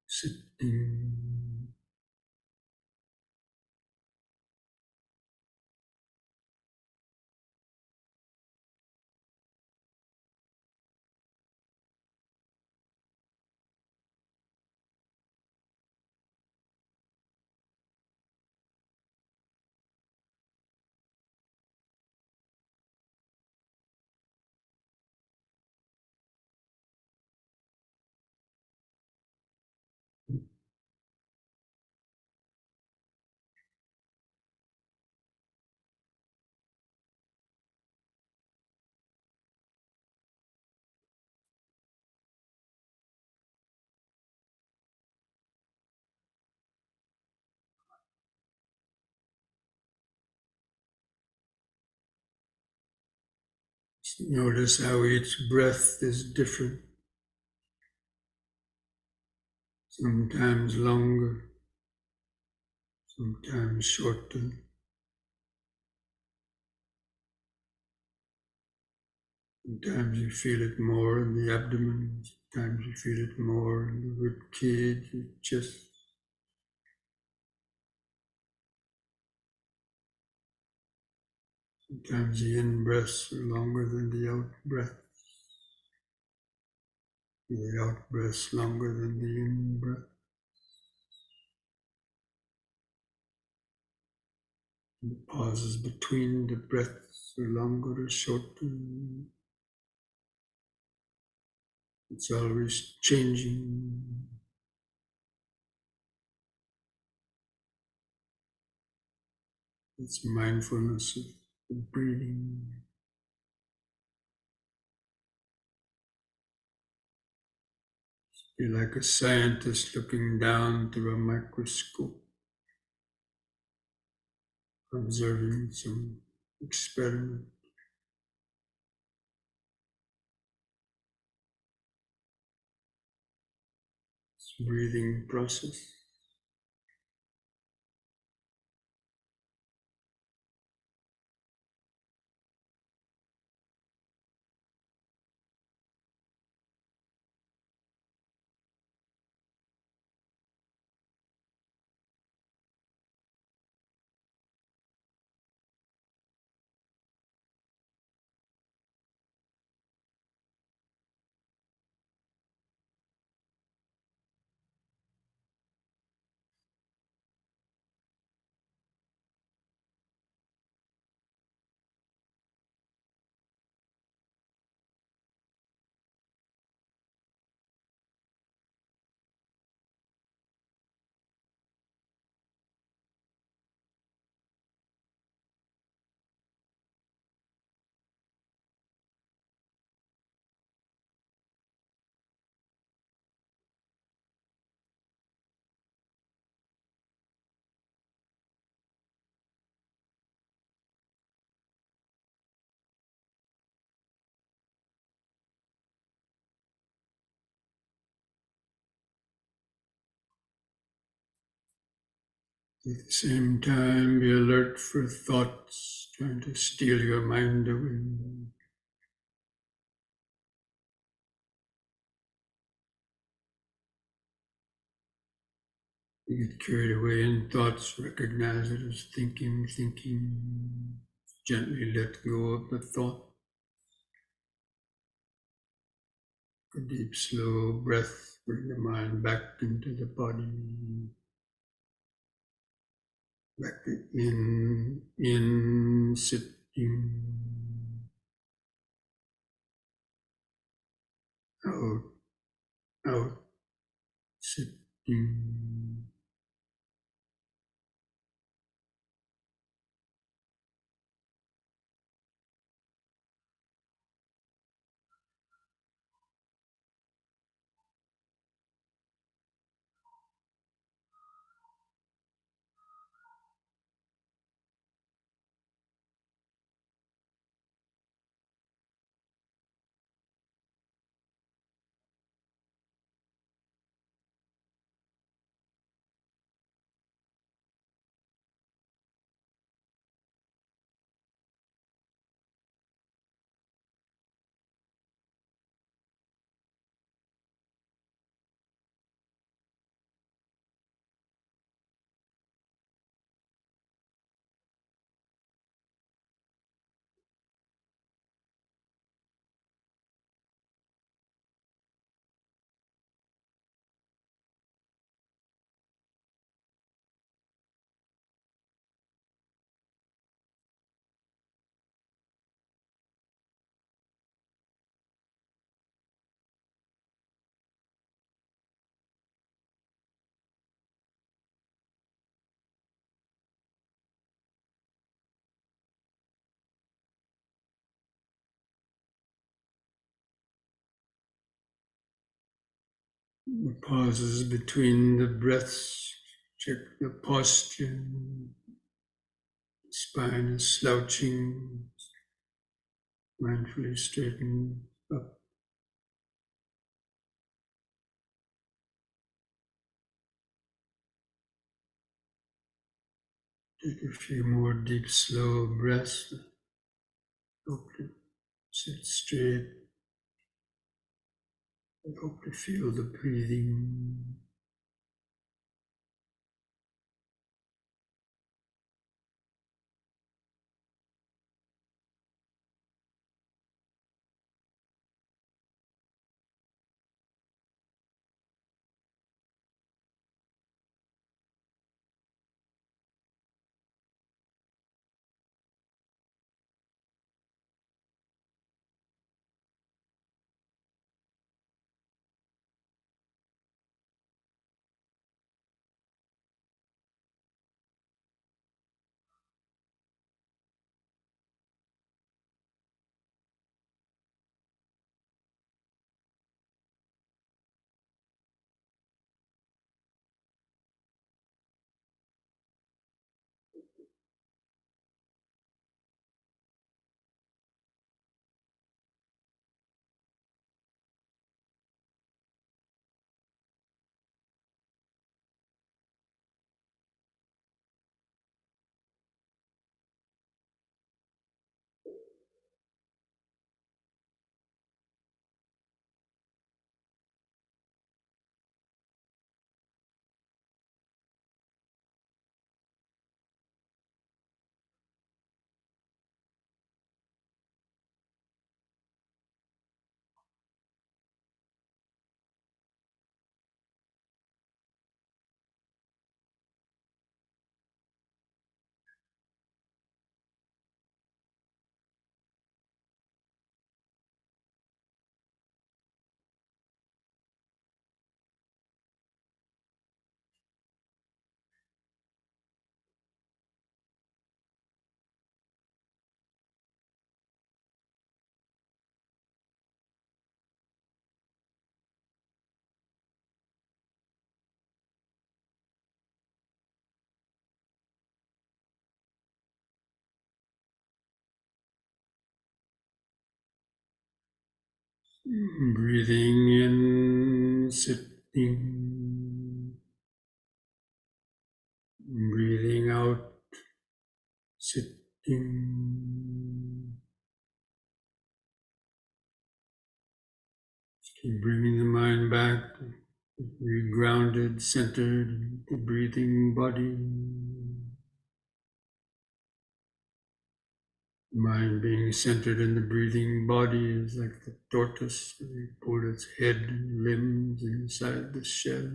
sitting. Notice how each breath is different. Sometimes longer, sometimes shorter. Sometimes you feel it more in the abdomen, sometimes you feel it more in the rib cage, the chest. Sometimes the in-breaths are longer than the out-breath. The out-breaths longer than the in-breath. The pauses between the breaths are longer or shorter. It's always changing. It's mindfulness of the breathing. Be like a scientist looking down through a microscope, observing some experiment. It's a breathing process. At the same time, be alert for thoughts trying to steal your mind away. You get carried away in thoughts, recognize it as thinking. Gently let go of the thought. A deep, slow breath, bring the mind back into the body. Back in, sitting. Out, sitting. The pauses between the breaths, check the posture. Spine is slouching, mindfully straighten up. Take a few more deep, slow breaths. Hope to sit straight. I hope to feel the breathing. Breathing in, sitting. Breathing out, sitting. Keep bringing the mind back, be grounded, centered, the breathing body. Mind being centered in the breathing body is like the tortoise. You pull its head and limbs inside the shell.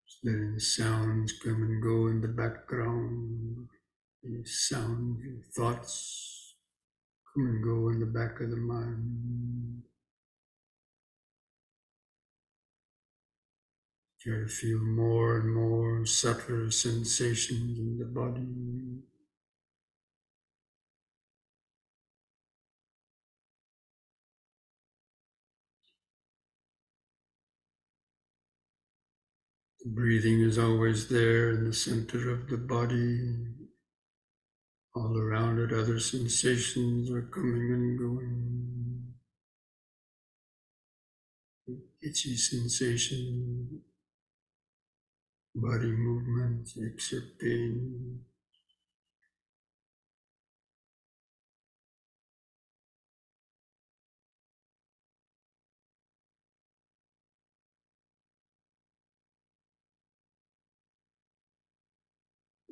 Just letting the sounds come and go in the background. Any sounds and thoughts come and go in the back of the mind. Try to feel more and more subtler sensations in the body. The breathing is always there in the center of the body. All around it, other sensations are coming and going. Itchy sensation, body movements, aches or pain.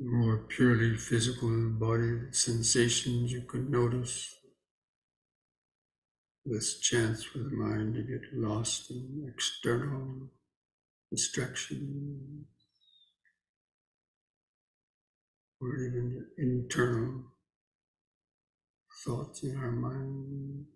More purely physical body sensations you could notice. Less chance for the mind to get lost in external distraction or even internal thoughts in our mind.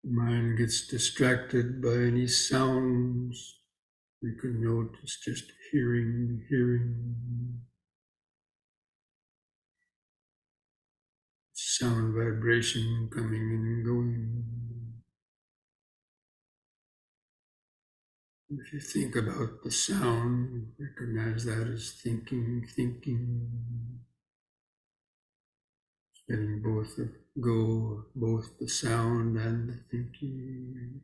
Mind gets distracted by any sounds. You can notice just hearing. Sound vibration coming and going. If you think about the sound, recognize that as thinking. Letting both go, both the sound and the thinking.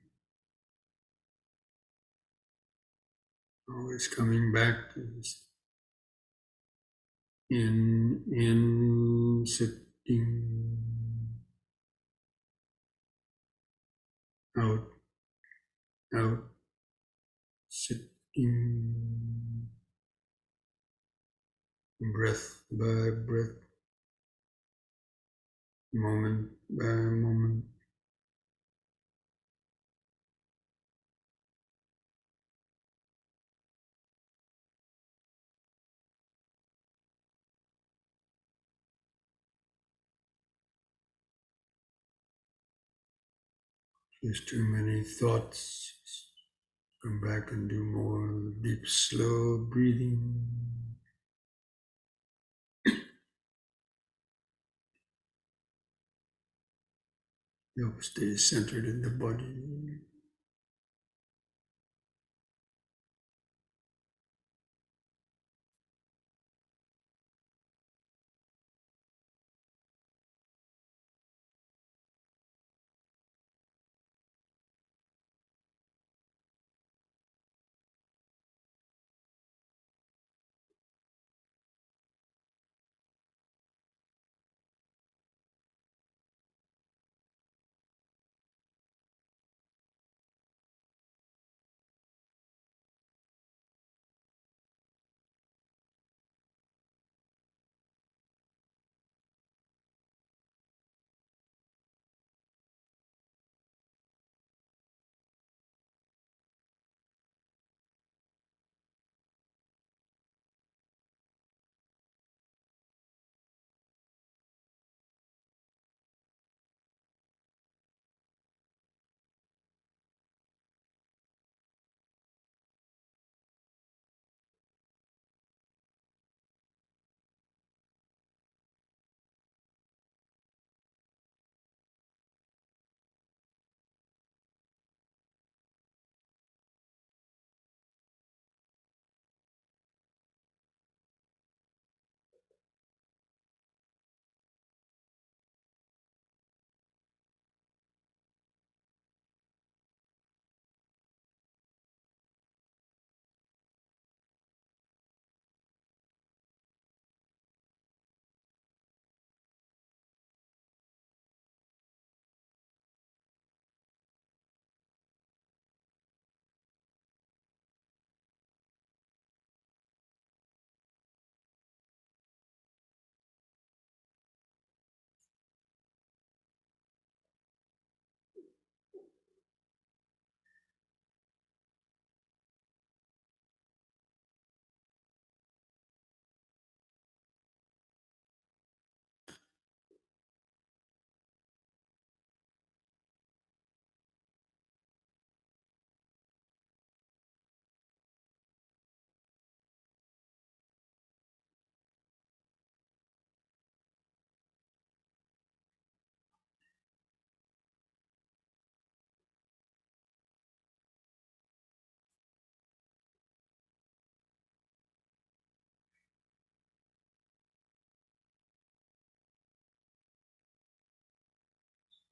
Always coming back to this in, sitting, out, sitting, breath by breath, moment by moment. There's too many thoughts. Come back and do more deep, slow breathing. Help stay centered in the body.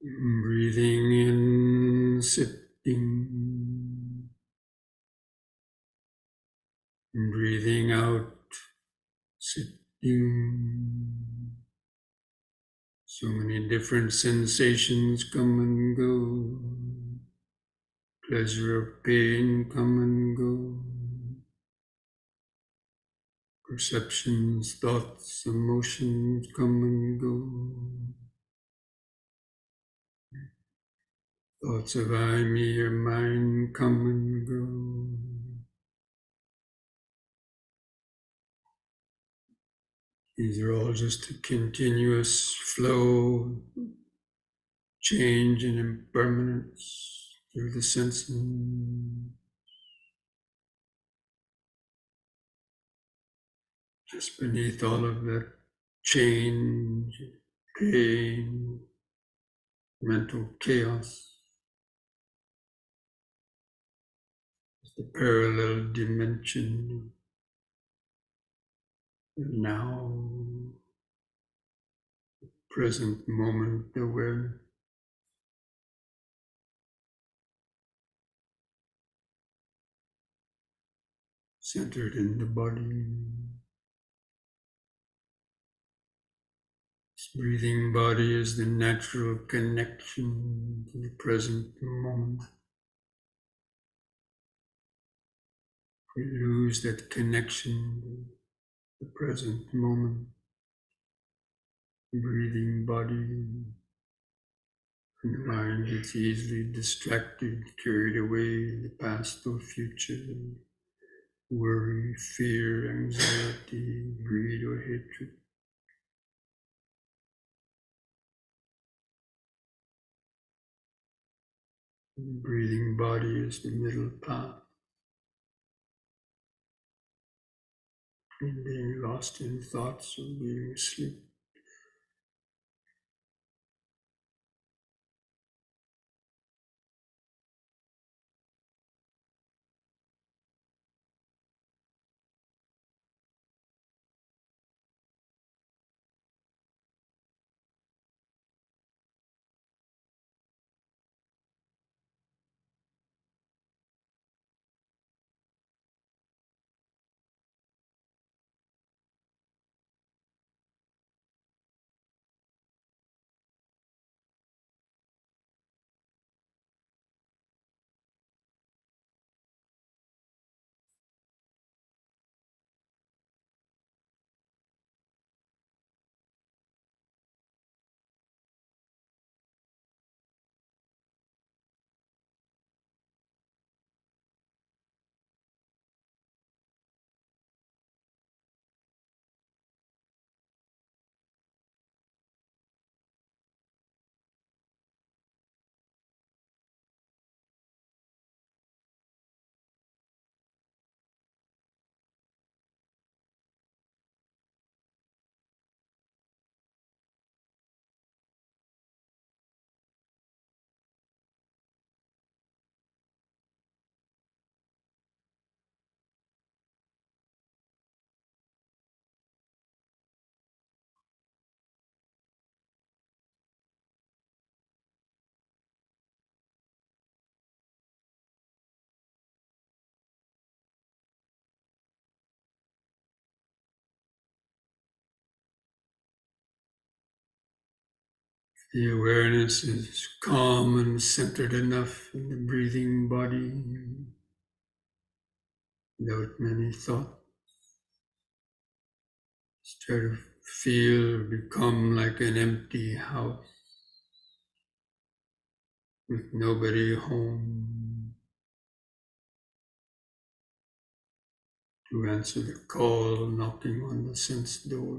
Breathing in, sitting. Breathing out, sitting. So many different sensations come and go. Pleasure or pain come and go. Perceptions, thoughts, emotions come and go. Thoughts of I, me, or mine come and go. These are all just a continuous flow, change and impermanence through the senses. Just beneath all of that change, pain, mental chaos, is the parallel dimension of now, present moment awareness. Centered in the body. This breathing body is the natural connection to the present moment. We lose that connection to the present moment. Breathing body, and the mind gets easily distracted, carried away in the past or future. Worry, fear, anxiety, greed, or hatred. The breathing body is the middle path. Between being lost in thoughts or being asleep. The awareness is calm and centered enough in the breathing body without many thoughts. Try to feel, become like an empty house with nobody home to answer the call knocking on the sense door.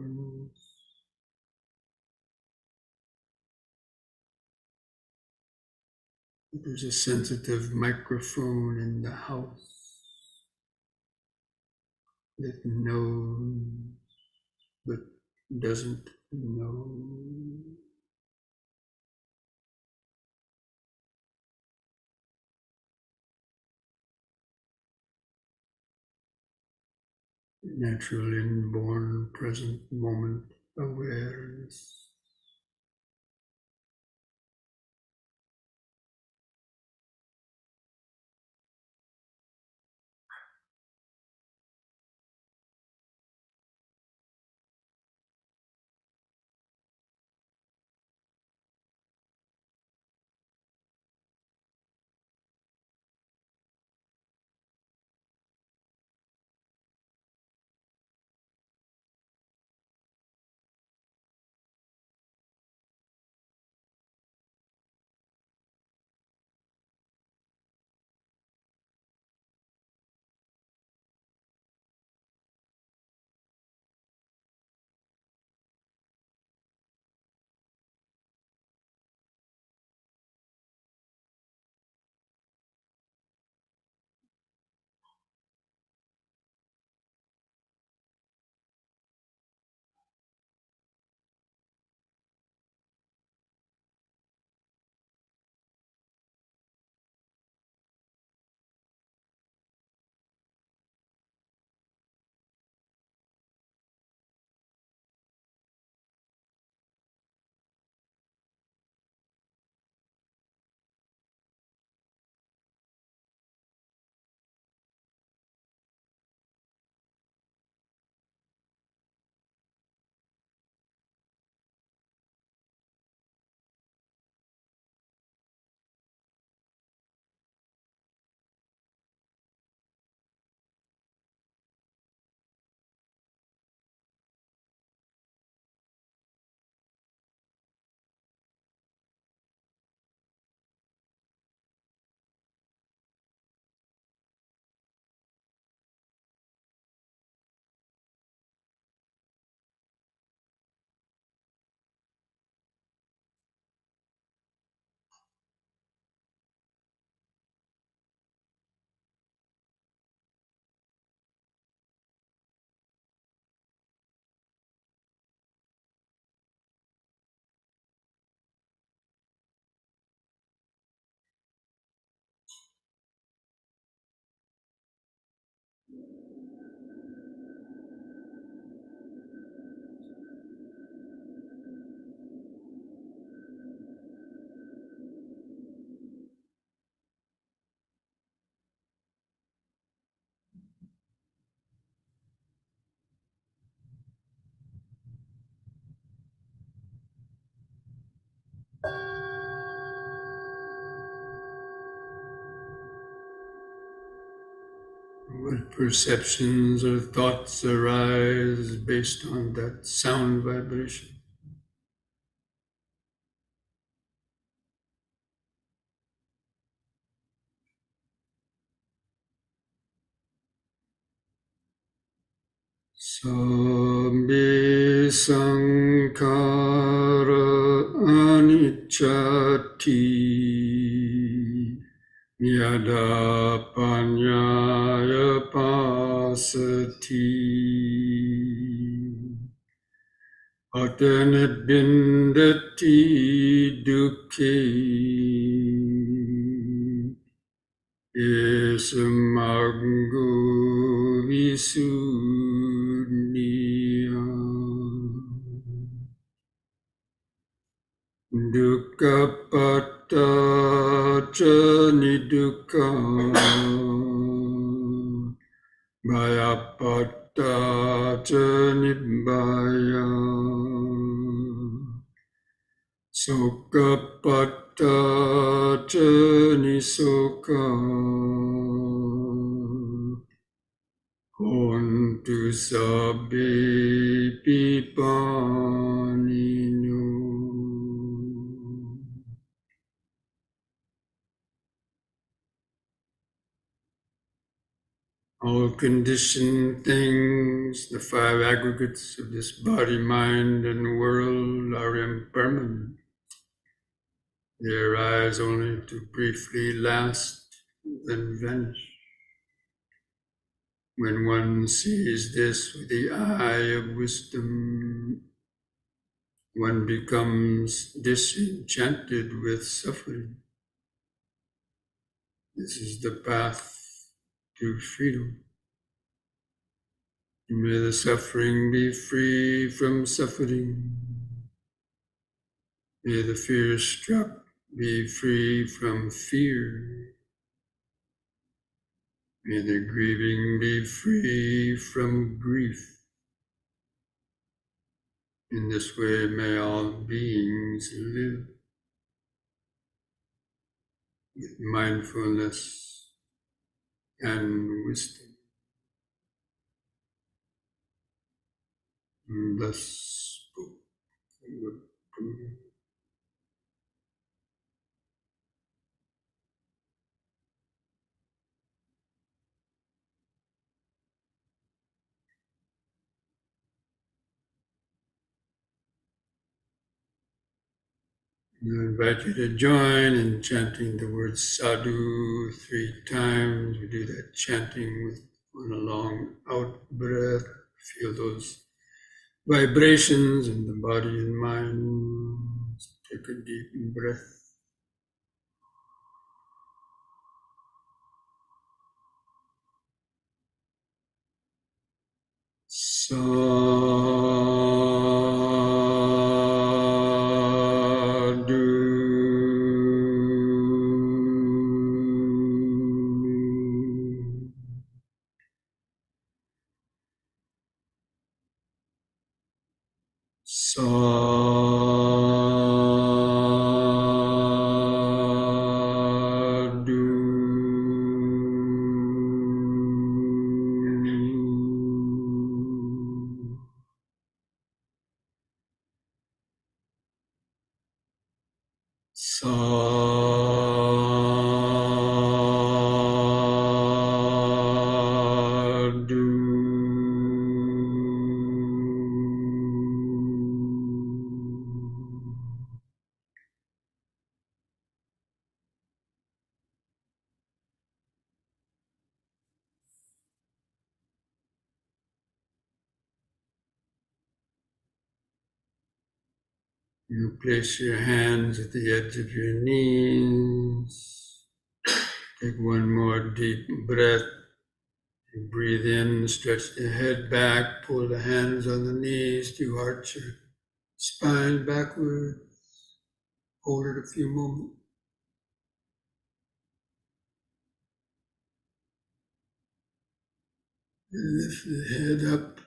There's a sensitive microphone in the house that knows but doesn't know. Natural inborn present moment awareness. What perceptions or thoughts arise based on that sound vibration? Sabbe sankhara anicchati yada panyaya pasati atanabindati dukkhe Esamargo visuddhiya dukkha patta ca nidukkha bhayapatta ca nibbaya Sokapatta ca nisoka hontu sabbe pipanino. All conditioned things, the five aggregates of this body, mind, and world are impermanent. They arise only to briefly last, then vanish. When one sees this with the eye of wisdom, one becomes disenchanted with suffering. This is the path to freedom. May the suffering be free from suffering. May the fear struck be free from fear. May the grieving be free from grief. In this way may all beings live with mindfulness and wisdom. And thus spoke the Buddha. I invite you to join in chanting the word sadhu 3 times. We do that chanting with on a long out breath. Feel those vibrations in the body and mind. Take a deep breath. Sadhu. Sadhu. Sadhu. You place your hands at the edge of your knees. Take one more deep breath. You breathe in, stretch the head back, pull the hands on the knees to arch your spine backward. Hold it a few moments. And lift the head up.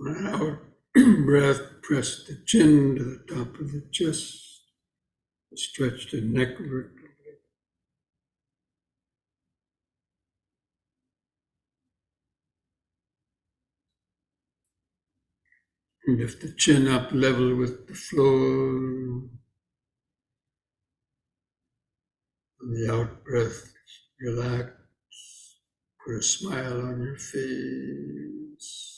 On an out breath, press the chin to the top of the chest. Stretch the neck vertebrae. Lift the chin up level with the floor. On the out breath, relax. Put a smile on your face.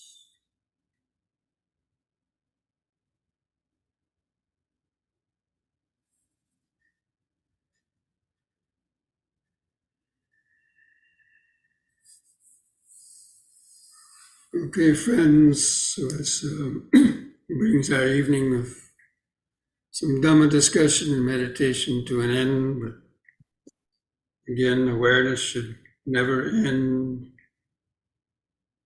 Okay, friends, so this brings our evening of some Dhamma discussion and meditation to an end. But again, awareness should never end.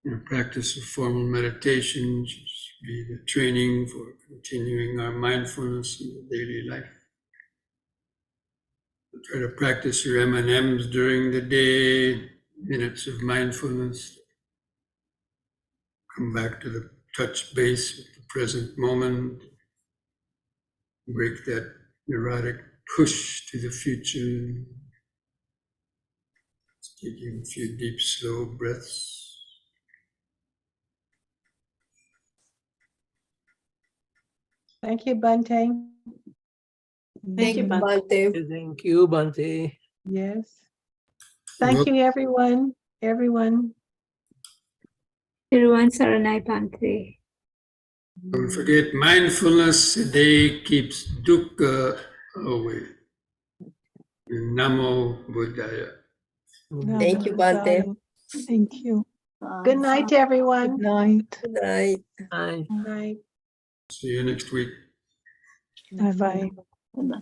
The practice of formal meditation should be the training for continuing our mindfulness in the daily life. Try to practice your M&Ms during the day, minutes of mindfulness. Come back to the touch base with the present moment. Break that neurotic push to the future. Taking a few deep, slow breaths. Thank you, Bhante. Thank you, Bhante. Thank you, Bhante. Yes. Thank you, everyone. Everyone. Tiruvan Saranai Bhante. Don't forget, mindfulness a day keeps dukkha away. Namo Buddhaya. Thank you, Bhante. Thank you. Good night, everyone. Good night. Good night. Bye. Good night. See you next week. Bye-bye. Good night.